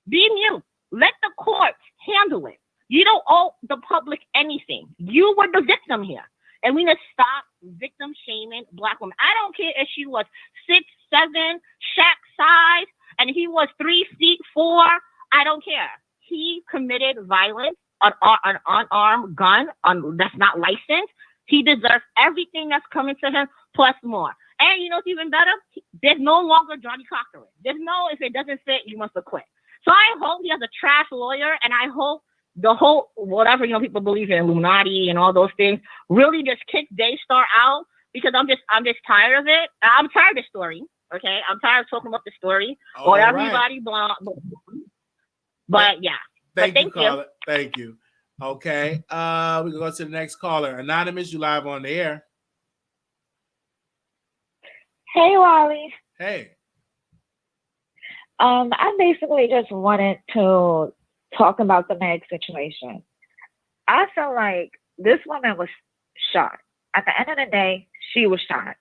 Be mute. Let the courts handle it. You don't owe the public anything. You were the victim here. And we need to stop victim shaming black women. I don't care if she was 6'7", Shaq size, and he was 3 feet 4. I don't care. He committed violence, an unarmed gun that's not licensed. He deserves everything that's coming to him, plus more. And you know what's even better? There's no longer Johnny Cochran. There's no, if it doesn't fit, you must have quit. So I hope he has a trash lawyer, and I hope the whole, whatever, people believe in Illuminati and all those things, really just kick Daystar out because I'm just tired of it. I'm tired of the story. Okay, I'm tired of talking about the story or everybody blonde. But yeah. Thank you, caller. Thank you. Okay. We can go to the next caller. Anonymous, you live on the air. Hey, Wiley. Hey. I basically just wanted to talk about the Meg situation. I feel like this woman was shot. At the end of the day, she was shot.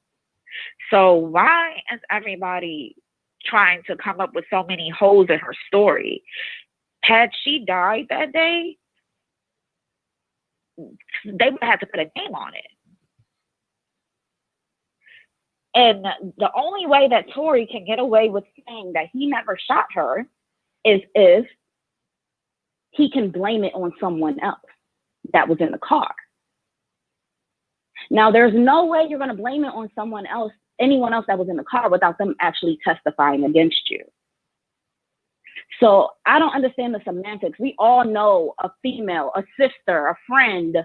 So why is everybody trying to come up with so many holes in her story? Had she died that day, they would have to put a name on it. And the only way that Tory can get away with saying that he never shot her is if he can blame it on someone else that was in the car. Now, there's no way you're going to blame it on someone else, anyone else that was in the car, without them actually testifying against you. So I don't understand the semantics. We all know a female, a sister, a friend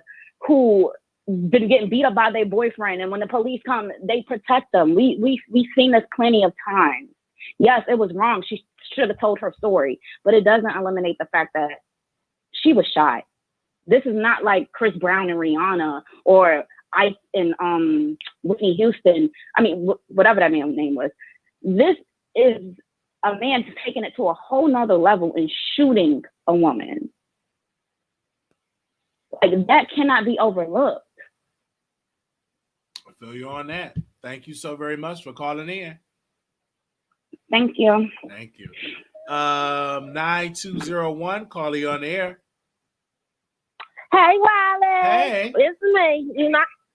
who been getting beat up by their boyfriend, and when the police come, they protect them. We've seen this plenty of times. Yes, it was wrong. She should have told her story, but it doesn't eliminate the fact that she was shot. This is not like Chris Brown and Rihanna or Ice and Whitney Houston. I mean, whatever that man's name was. This is a man taking it to a whole nother level and shooting a woman. Like, that cannot be overlooked. I feel you on that. Thank you so very much for calling in. Thank you. Thank you. 9201, call you on the air. Hey, Wiley. Hey. It's me.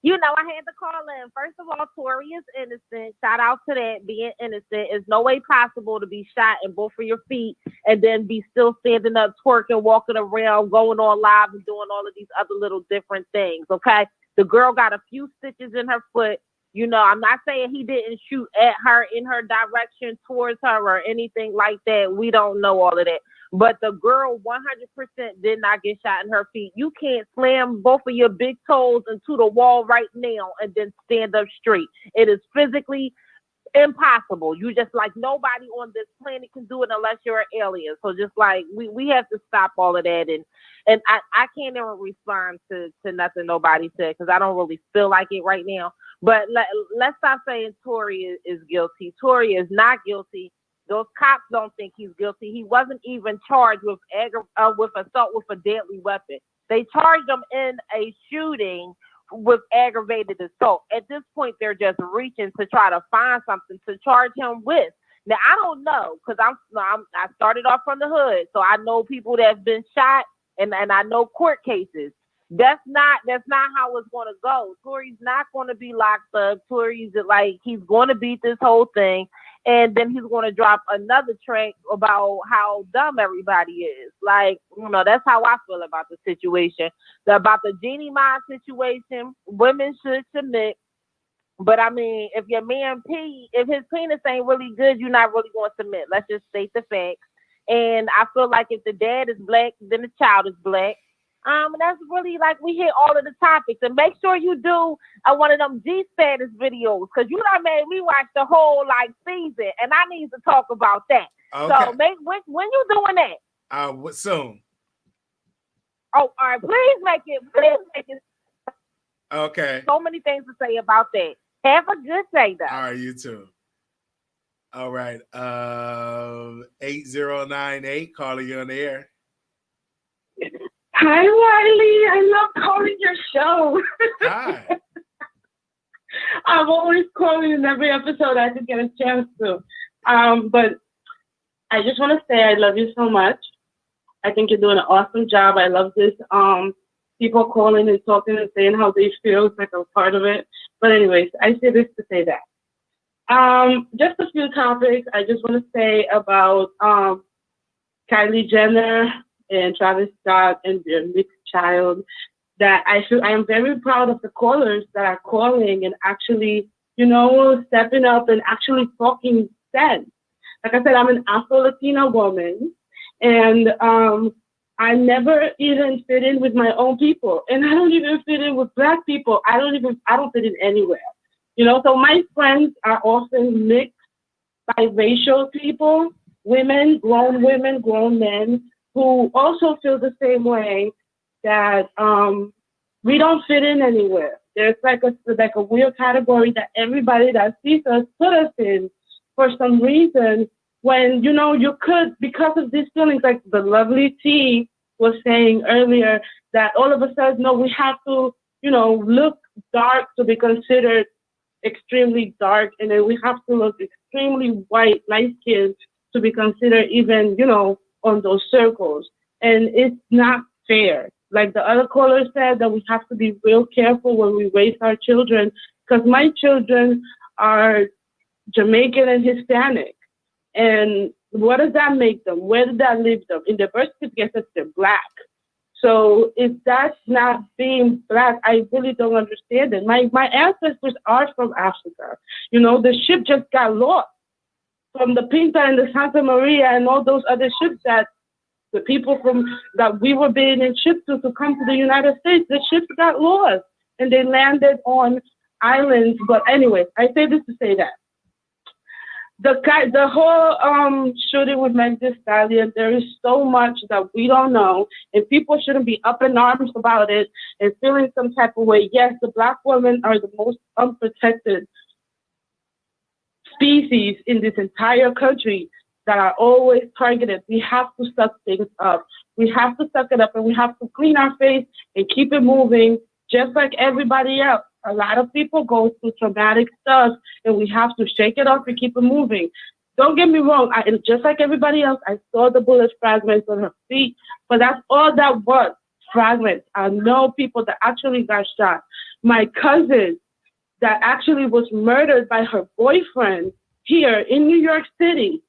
You know, I had to call in. First of all, Tory is innocent. Shout out to that. Being innocent is no way possible to be shot in both of your feet and then be still standing up, twerking, walking around, going on live and doing all of these other little different things, okay? The girl got a few stitches in her foot. You know, I'm not saying he didn't shoot at her, in her direction, towards her, or anything like that. We don't know all of that. But the girl 100% did not get shot in her feet. You can't slam both of your big toes into the wall right now and then stand up straight. It is physically impossible. You just, like, nobody on this planet can do it unless you're an alien. So just like we have to stop all of that. And I can't even respond to nothing nobody said because I don't really feel like it right now. But let's stop saying Tory is guilty. Tory is not guilty. Those cops don't think he's guilty. He wasn't even charged with assault with a deadly weapon. They charged him in a shooting with aggravated assault. At this point, they're just reaching to try to find something to charge him with. Now, I don't know, because I started off from the hood, so I know people that have been shot, and I know court cases. That's not how it's going to go. Tory's not going to be locked up. Tory's like, he's going to beat this whole thing. And then he's going to drop another track about how dumb everybody is. Like, you know, that's how I feel about the situation. About the Jeannie Mai situation, women should submit. But, I mean, if your man if his penis ain't really good, you're not really going to submit. Let's just state the facts. And I feel like if the dad is black, then the child is black. That's really, like, we hit all of the topics. And make sure you do one of them G-status videos, because you done made me watch the whole, like, season, and I need to talk about that. Okay. So when you doing that? Soon. Oh, all right. Please make it. Okay. So many things to say about that. Have a good day, though. All right, you too. All right. 8098, calling you on the air. Hi, Wiley. I love calling your show. Hi. I'm always calling in every episode I could get a chance to. But I just want to say I love you so much. I think you're doing an awesome job. I love this. People calling and talking and saying how they feel. It's like I'm part of it. But anyways, I say this to say that. Just a few topics. I just want to say about Kylie Jenner and Travis Scott and their mixed child, that I am very proud of the callers that are calling and actually, you know, stepping up and actually talking sense. Like I said, I'm an Afro-Latina woman, and I never even fit in with my own people, and I don't even fit in with Black people. I don't fit in anywhere. You know, so my friends are often mixed biracial people, women, grown men, who also feel the same way that we don't fit in anywhere. There's like a weird category that everybody that sees us put us in for some reason. When you could, because of these feelings, like the lovely T was saying earlier, that all of a sudden, no, we have to, look dark to be considered extremely dark, and then we have to look extremely white, light skinned to be considered even, on those circles. And it's not fair. Like the other caller said, that we have to be real careful when we raise our children, because my children are Jamaican and Hispanic. And what does that make them? Where did that leave them? In their birth certificate, it says they're Black. So if that's not being Black, I really don't understand it. My ancestors are from Africa. The ship just got lost from the Pinta and the Santa Maria and all those other ships that the people that we were being in ships to come to the United States. The ships got lost and they landed on islands. But anyway, I say this to say that the whole shooting with Meg Thee Stallion, there is so much that we don't know, and people shouldn't be up in arms about it and feeling some type of way. Yes, the Black women are the most unprotected species in this entire country that are always targeted. We have to suck things up. We have to suck it up, and we have to clean our face and keep it moving, just like everybody else. A lot of people go through traumatic stuff, and we have to shake it off and keep it moving. Don't get me wrong. Just like everybody else, I saw the bullet fragments on her feet, but that's all that was, fragments. I know people that actually got shot. My cousin that actually was murdered by her boyfriend here in New York City,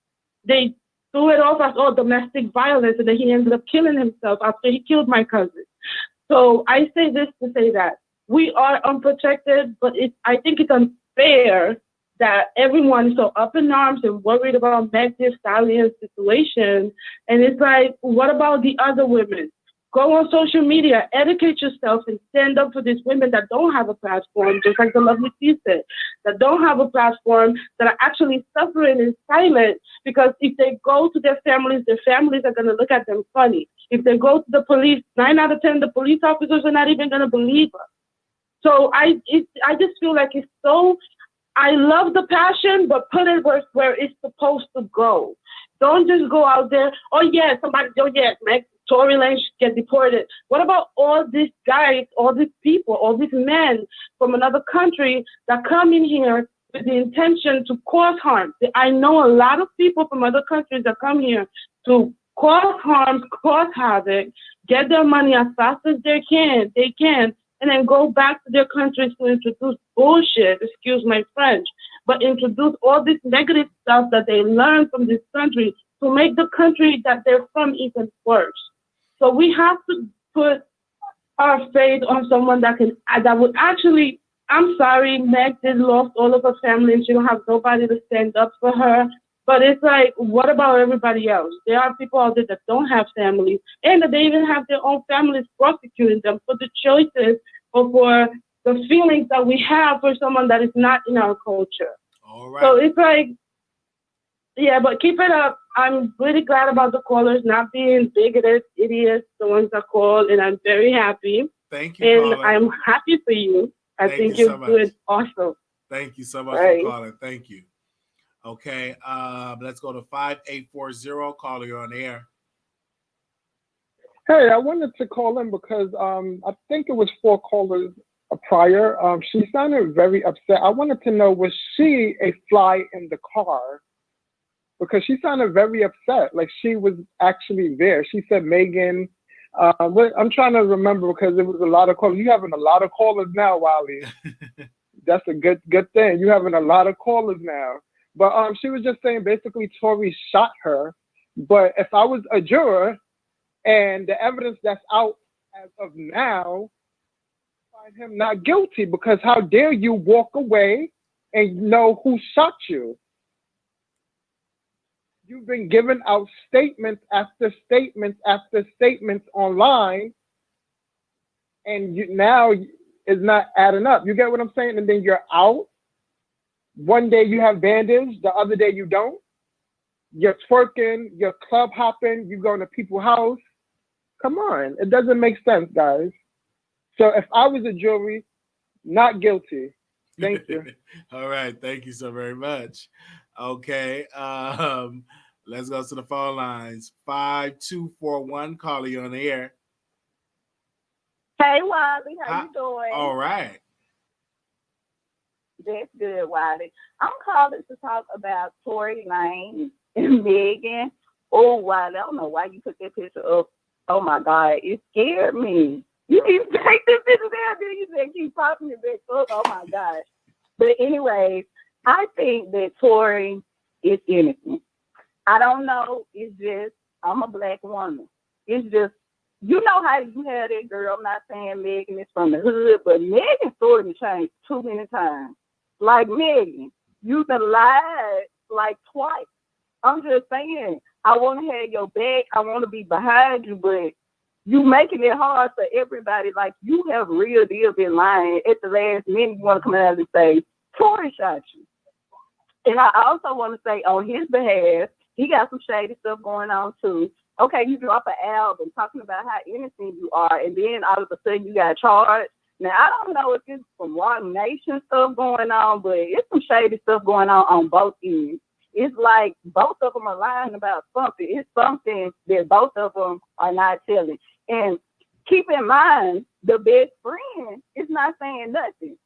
they threw it off as all domestic violence, and then he ended up killing himself after he killed my cousin. So I say this to say that we are unprotected, but I think it's unfair that everyone is so up in arms and worried about Meg Thee Stallion's situation. And it's like, what about the other women? Go on social media, educate yourself, and stand up for these women that don't have a platform, just like the lovely T said, that don't have a platform, that are actually suffering in silence, because if they go to their families are going to look at them funny. If they go to the police, 9 out of 10, the police officers are not even going to believe us. So I just feel like it's so, I love the passion, but put it where it's supposed to go. Don't just go out there, Tory Lanez get deported. What about all these guys, all these people, all these men from another country that come in here with the intention to cause harm? I know a lot of people from other countries that come here to cause harm, cause havoc, get their money as fast as they can, and then go back to their countries to introduce bullshit, excuse my French, but introduce all this negative stuff that they learn from this country to make the country that they're from even worse. So we have to put our faith on someone that would actually, I'm sorry, Meg did lost all of her family and she don't have nobody to stand up for her. But it's like, what about everybody else? There are people out there that don't have families, and that they even have their own families prosecuting them for the choices or for the feelings that we have for someone that is not in our culture. All right. So it's like, yeah, but keep it up. I'm really glad about the callers not being bigoted idiots, the ones that call, and I'm very happy. Thank you, and caller. I'm happy for you. I think you're doing awesome. Thank you so much for calling. Thank you. Okay, let's go to 5840. Caller, you're on the air. Hey, I wanted to call in because I think it was 4 callers prior. She sounded very upset. I wanted to know, was she a fly in the car? Because she sounded very upset, like she was actually there. She said Megan. I'm trying to remember because it was a lot of callers. You having a lot of callers now, Wiley. That's a good thing. You having a lot of callers now. But she was just saying basically Tory shot her. But if I was a juror and the evidence that's out as of now, I find him not guilty, because how dare you walk away and know who shot you? You've been giving out statements after statements after statements online, and now it's not adding up. You get what I'm saying? And then you're out One day you have bandage, the other day you don't. You're twerking, you're club hopping, you going to people's house. Come on, it doesn't make sense, guys. So if I was a jury, not guilty. Thank you. All right, thank you so very much. Okay, let's go to the phone lines. 5241, caller, you on the air. Hey, Wiley, how you doing? All right. That's good, Wiley. I'm calling to talk about Tory Lanez and Megan. Oh, Wiley, I don't know why you put that picture up. Oh, my God, it scared me. You need to take this picture down there. You said keep popping it back up. Oh, my God. But anyways, I think that Tory is innocent. I don't know. It's just, I'm a black woman. It's just, you know how you had that girl. I'm not saying Megan is from the hood, but Megan's story changed too many times. Like Megan, you've been lied like twice. I'm just saying, I want to have your back. I want to be behind you, but you making it hard for everybody. Like, you have real deal been lying. At the last minute, you want to come out and say, Tory shot you. And I also want to say, on his behalf, he got some shady stuff going on, too. Okay, you drop an album talking about how innocent you are, and then all of a sudden you got charged. Now, I don't know if it's some Rock Nation stuff going on, but it's some shady stuff going on both ends. It's like both of them are lying about something. It's something that both of them are not telling. And keep in mind, the best friend is not saying nothing.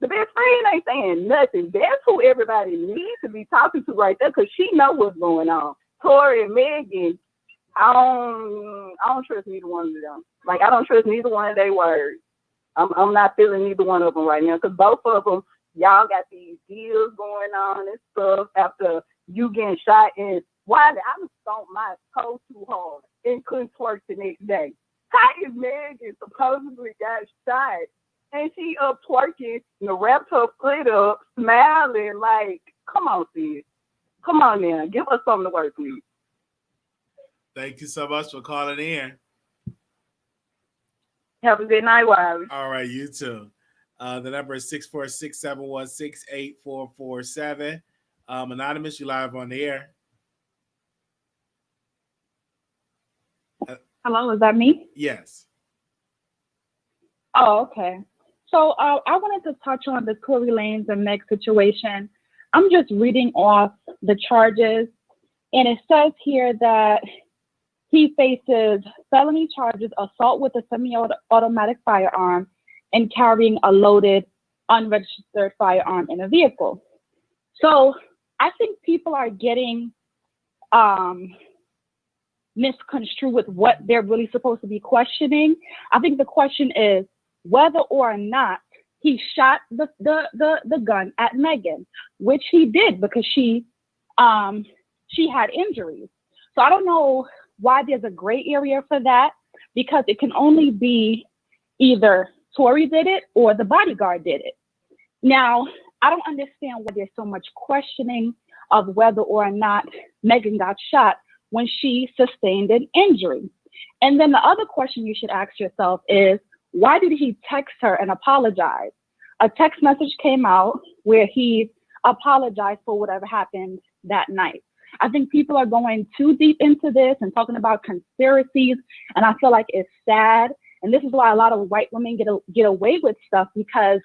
The best friend ain't saying nothing. That's who everybody needs to be talking to right there, because she know what's going on. Tory and Megan, I don't trust neither one of them. Like, I don't trust neither one of their words. I'm not feeling neither one of them right now, because both of them, y'all got these deals going on and stuff after you getting shot. And Wiley, I stomped my toe too hard and couldn't twerk the next day. How is Megan supposedly got shot and she up twerking and wrapped her foot up, smiling like, come on, sis. Come on now. Give us something to work with. Thank you so much for calling in. Have a good night, Wiley. All right, you too. The number is 646-716-8447. Anonymous, you live on the air. Hello, is that me? Yes. Oh, okay. So I wanted to touch on the Tory Lanez and Meg situation. I'm just reading off the charges, and it says here that he faces felony charges, assault with a semi-automatic firearm, and carrying a loaded, unregistered firearm in a vehicle. So I think people are getting misconstrued with what they're really supposed to be questioning. I think the question is whether or not he shot the gun at Megan, which he did because she had injuries. So I don't know why there's a gray area for that, because it can only be either Tory did it or the bodyguard did it. Now, I don't understand why there's so much questioning of whether or not Megan got shot when she sustained an injury. And then the other question you should ask yourself is, why did he text her and apologize? A text message came out where he apologized for whatever happened that night. I think people are going too deep into this and talking about conspiracies, and I feel like it's sad. And this is why a lot of white women get away with stuff, because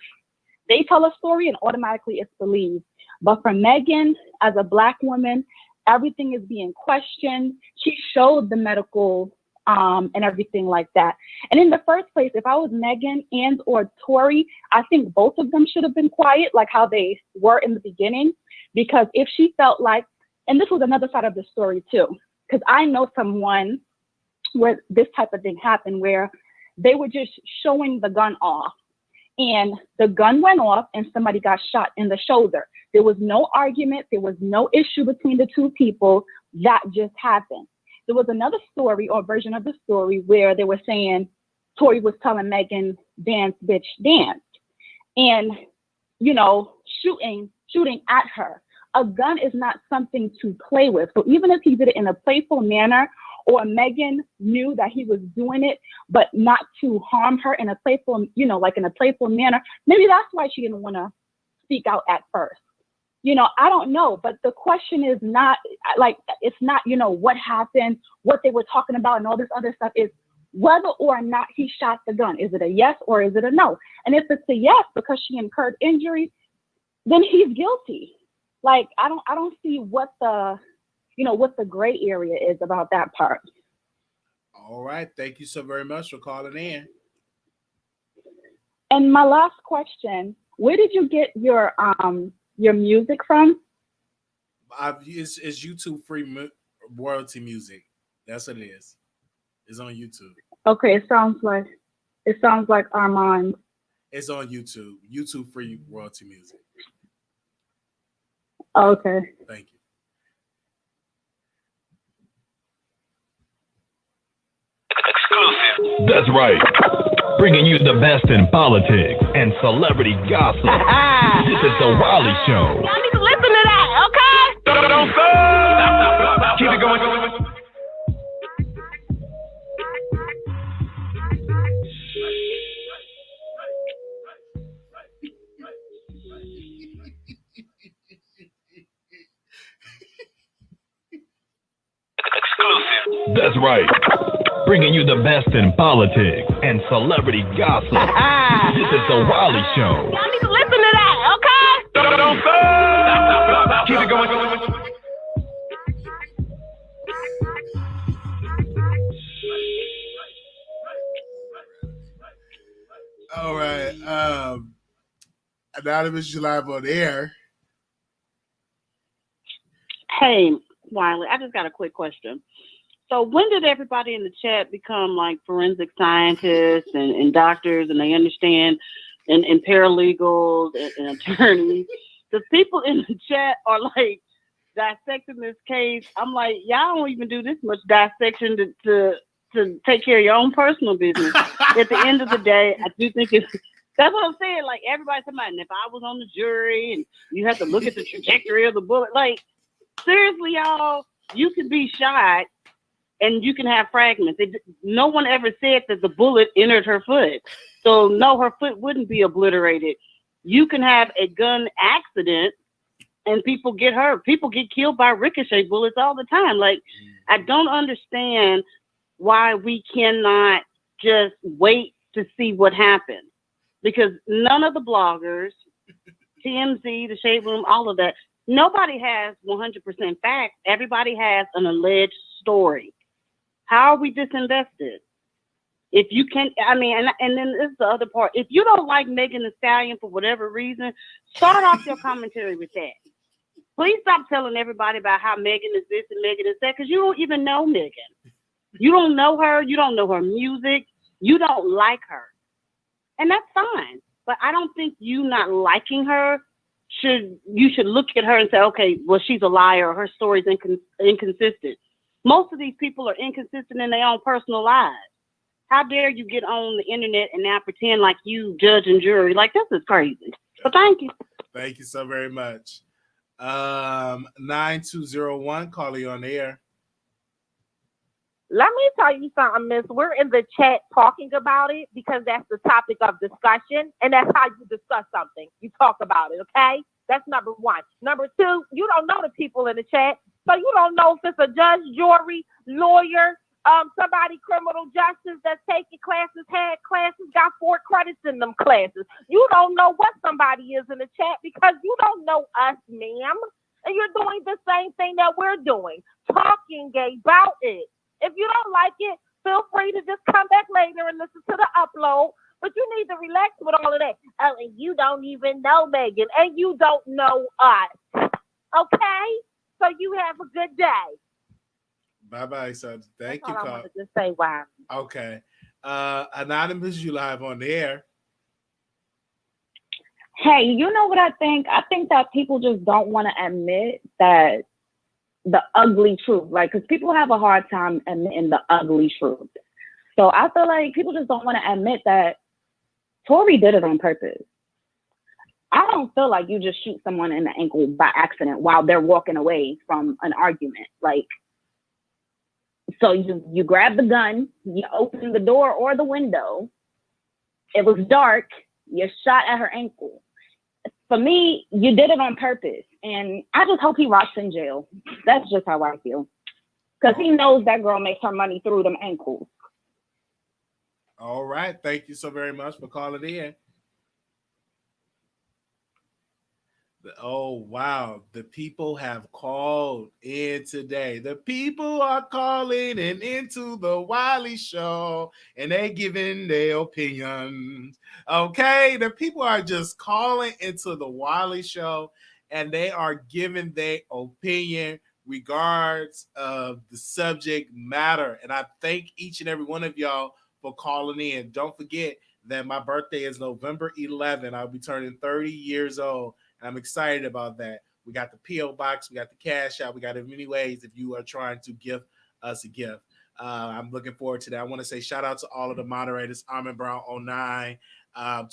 they tell a story and automatically it's believed. But for Megan, as a Black woman, everything is being questioned. She showed the medical and everything like that. And in the first place, if I was Megan and or Tory, I think both of them should have been quiet, like how they were in the beginning. Because if she felt like, and this was another side of the story too, because I know someone where this type of thing happened, where they were just showing the gun off, and the gun went off and somebody got shot in the shoulder. There was no argument. There was no issue between the two people. That just happened. There was another story or version of the story where they were saying Tory was telling Megan, dance, bitch, dance. And, you know, shooting at her. A gun is not something to play with. So even if he did it in a playful manner, or Megan knew that he was doing it, but not to harm her in a playful, like in a playful manner, maybe that's why she didn't want to speak out at first. I don't know, but the question is not like, it's not, what happened, what they were talking about and all this other stuff. Is whether or not he shot the gun. Is it a yes or is it a no? And if it's a yes because she incurred injury, then he's guilty. Like, I don't see what the gray area is about that part. All right. Thank you so very much for calling in. And my last question, where did you get your music from? It's YouTube free royalty music. That's what it is. It's on YouTube. Okay, it sounds like Armand. It's on YouTube. YouTube free royalty music. Okay. Thank you. Exclusive. That's right. Bringing you the best in politics and celebrity gossip. This is the Wiley Show. Y'all need to listen to that, okay? Don't stop. Keep it going. Exclusive. That's right. Bringing you the best in politics and celebrity gossip. This is the Wiley Show. Y'all need to listen to that, okay? Don't stop. Keep it going. All right. Anonymous, you live on air. Hey, Wiley, I just got a quick question. So when did everybody in the chat become like forensic scientists and doctors, and they understand, and paralegals and attorneys? Because people in the chat are like dissecting this case. I'm like, y'all don't even do this much dissection to take care of your own personal business. At the end of the day, I do think that's what I'm saying. Like, everybody's talking about, and if I was on the jury and you have to look at the trajectory of the bullet, like, seriously, y'all, you could be shot and you can have fragments. No one ever said that the bullet entered her foot. So no, her foot wouldn't be obliterated. You can have a gun accident and people get hurt. People get killed by ricochet bullets all the time. Like, I don't understand why we cannot just wait to see what happens. Because none of the bloggers, TMZ, the Shade Room, all of that, nobody has 100% facts. Everybody has an alleged story. How are we disinvested? If you can, I mean, and then this is the other part. If you don't like Megan Thee Stallion for whatever reason, start off your commentary with that. Please stop telling everybody about how Megan is this and Megan is that, because you don't even know Megan. You don't know her. You don't know her music. You don't like her. And that's fine. But I don't think you not liking her you should look at her and say, okay, well, she's a liar, or her story's inconsistent. Most of these people are inconsistent in their own personal lives. How dare you get on the internet and now pretend like you judge and jury? Like, this is crazy. So thank you. Thank you so very much. 9201, call you on the air. Let me tell you something, miss. We're in the chat talking about it because that's the topic of discussion, and that's how you discuss something. You talk about it, okay? That's number one. Number two, you don't know the people in the chat, so you don't know if it's a judge, jury, lawyer, somebody criminal justice that's taking classes, had classes, got 4 credits in them classes. You don't know what somebody is in the chat because you don't know us, ma'am. And you're doing the same thing that we're doing, talking about it. If you don't like it, feel free to just come back later and listen to the upload. But you need to relax with all of that. Oh, and you don't even know Megan, and you don't know us. Okay? So you have a good day. Bye-bye, son. Thank That's you, all I Carl. wanted to say, wow. Okay. Anonymous, you live on the air. Hey, you know what I think? I think that people just don't want to admit that the ugly truth, like, because people have a hard time admitting the ugly truth. So I feel like people just don't want to admit that Tory did it on purpose. I don't feel like you just shoot someone in the ankle by accident while they're walking away from an argument. Like, so you grab the gun, you open the door or the window. It was dark. You shot at her ankle. For me, you did it on purpose. And I just hope he rots in jail. That's just how I feel. Because he knows that girl makes her money through them ankles. All right. Thank you so very much for calling in. Oh, wow. The people have called in today. The people are calling and into the Wiley Show, and they giving their opinions. Okay? The people are just calling into the Wiley Show, and they are giving their opinion regards of the subject matter. And I thank each and every one of y'all for calling in. Don't forget that my birthday is November 11th. I'll be turning 30 years old. I'm excited about that. We got the P.O. Box. We got the Cash App. We got it many ways if you are trying to give us a gift. I'm looking forward to that. I want to say shout out to all of the moderators. Armin Brown 09,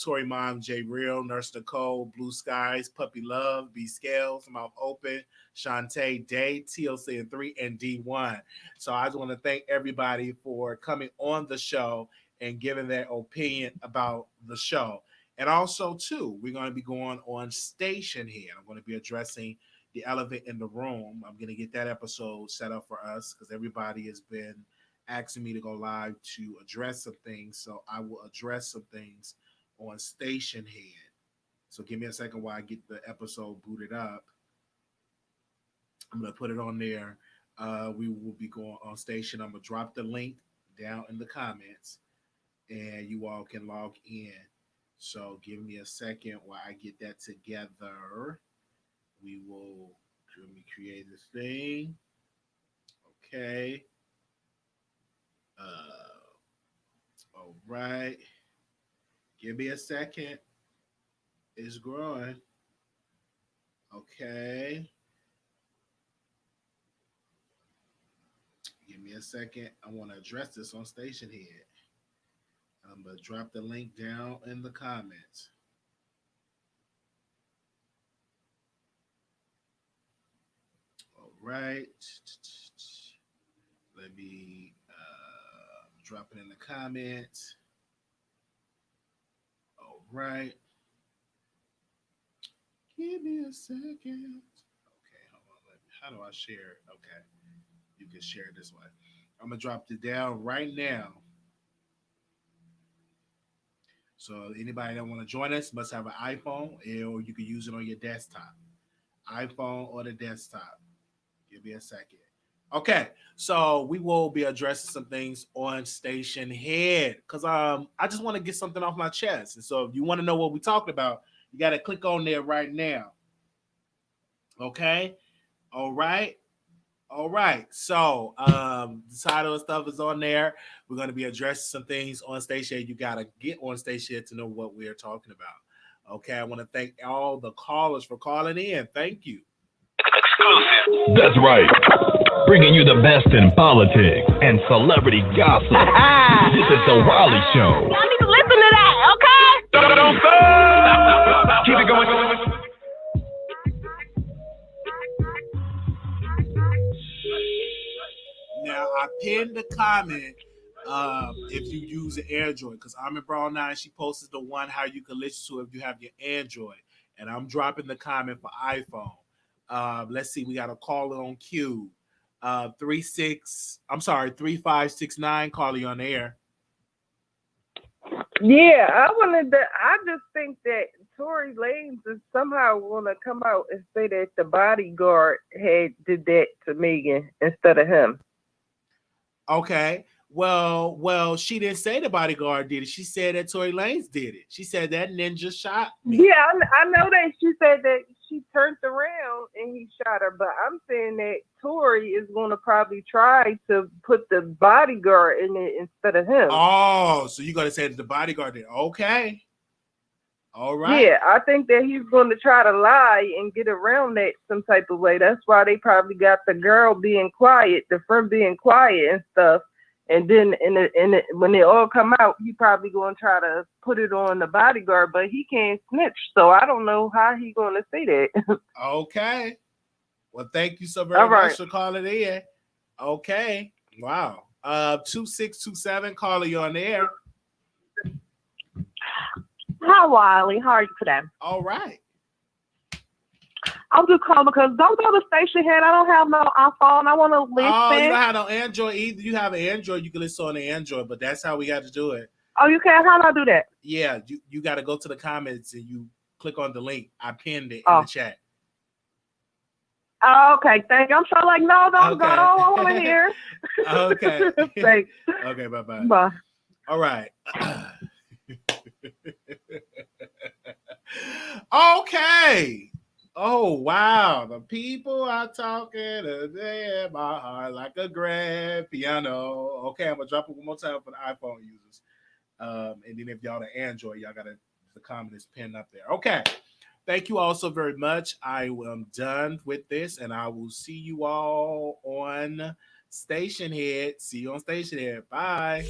Tory Mom, J Real, Nurse Nicole, Blue Skies, Puppy Love, B Scales, Mouth Open, Shantae Day, TLC and 3, and D1. So I just want to thank everybody for coming on the show and giving their opinion about the show. And also, too, we're going to be going on station here. I'm going to be addressing the elephant in the room. I'm going to get that episode set up for us because everybody has been asking me to go live to address some things. So I will address some things on station head. So give me a second while I get the episode booted up. I'm going to put it on there. We will be going on station. I'm going to drop the link down in the comments and you all can log in. So give me a second while I get that together. We will create this thing. Okay. All right. Give me a second. It's growing. Okay. Give me a second. I want to address this on station head. I'm going to drop the link down in the comments. All right. Let me drop it in the comments. All right. Give me a second. Okay, hold on. How do I share it? Okay. You can share it this way. I'm going to drop it down right now. So anybody that want to join us must have an iPhone, or you can use it on your desktop. iPhone or the desktop. Give me a second. Okay, so we will be addressing some things on station head because I just want to get something off my chest. And so if you want to know what we're talking about, you got to click on there right now. Okay? All right. All right. So the title of stuff is on there. We're going to be addressing some things on station. You got to get on station to know what we're talking about. Okay. I want to thank all the callers for calling in. Thank you. Exclusive. That's right. Bringing you the best in politics and celebrity gossip. This is the Wiley Show. Y'all need to listen to that, okay? Don't stop. Keep it going. Now, I pinned the comment if you use an Android because I'm in Brown 9. She posted the one how you can listen to it if you have your Android. And I'm dropping the comment for iPhone. Let's see. We got a caller on queue. 3569. Caller on air. Yeah, I just think that Tory Lanez is somehow want to come out and say that the bodyguard did that to Megan instead of him. Okay. Well, she didn't say the bodyguard did it. She said that Tory Lanez did it. She said that ninja shot me. Yeah, I know that she said that she turned around and he shot her, but I'm saying that Tory is going to probably try to put the bodyguard in it instead of him. Oh, so you're going to say that the bodyguard did. Okay. All right. Yeah, I think that he's going to try to lie and get around that some type of way. That's why they probably got the girl being quiet, the friend being quiet and stuff. And then when they all come out, he probably going to try to put it on the bodyguard, but he can't snitch. So I don't know how he going to say that. Okay. Well, thank you so very much for calling in. Okay. Wow. 2627, caller, you on the air. Hi, Wiley. How are you today? All right. I'm just calling because don't go to station head. I don't have no iPhone. I want to listen. Oh, you don't have no Android either. You have an Android, you can listen on the Android, but that's how we got to do it. Oh, you can? How do I do that? Yeah, you got to go to the comments and you click on the link. I pinned it in the chat. Oh, okay, thank you. I'm sure like, no, don't go. I want to hear. Okay. Thanks. Okay, bye-bye. Bye. All right. Okay. Oh, wow. The people are talking today in my heart like a grand piano. Okay, I'm going to drop it one more time for the iPhone users. And then if y'all the Android, y'all got the comment is pinned up there. Okay. Thank you all so very much. I am done with this, and I will see you all on Station Head. See you on Station Head. Bye.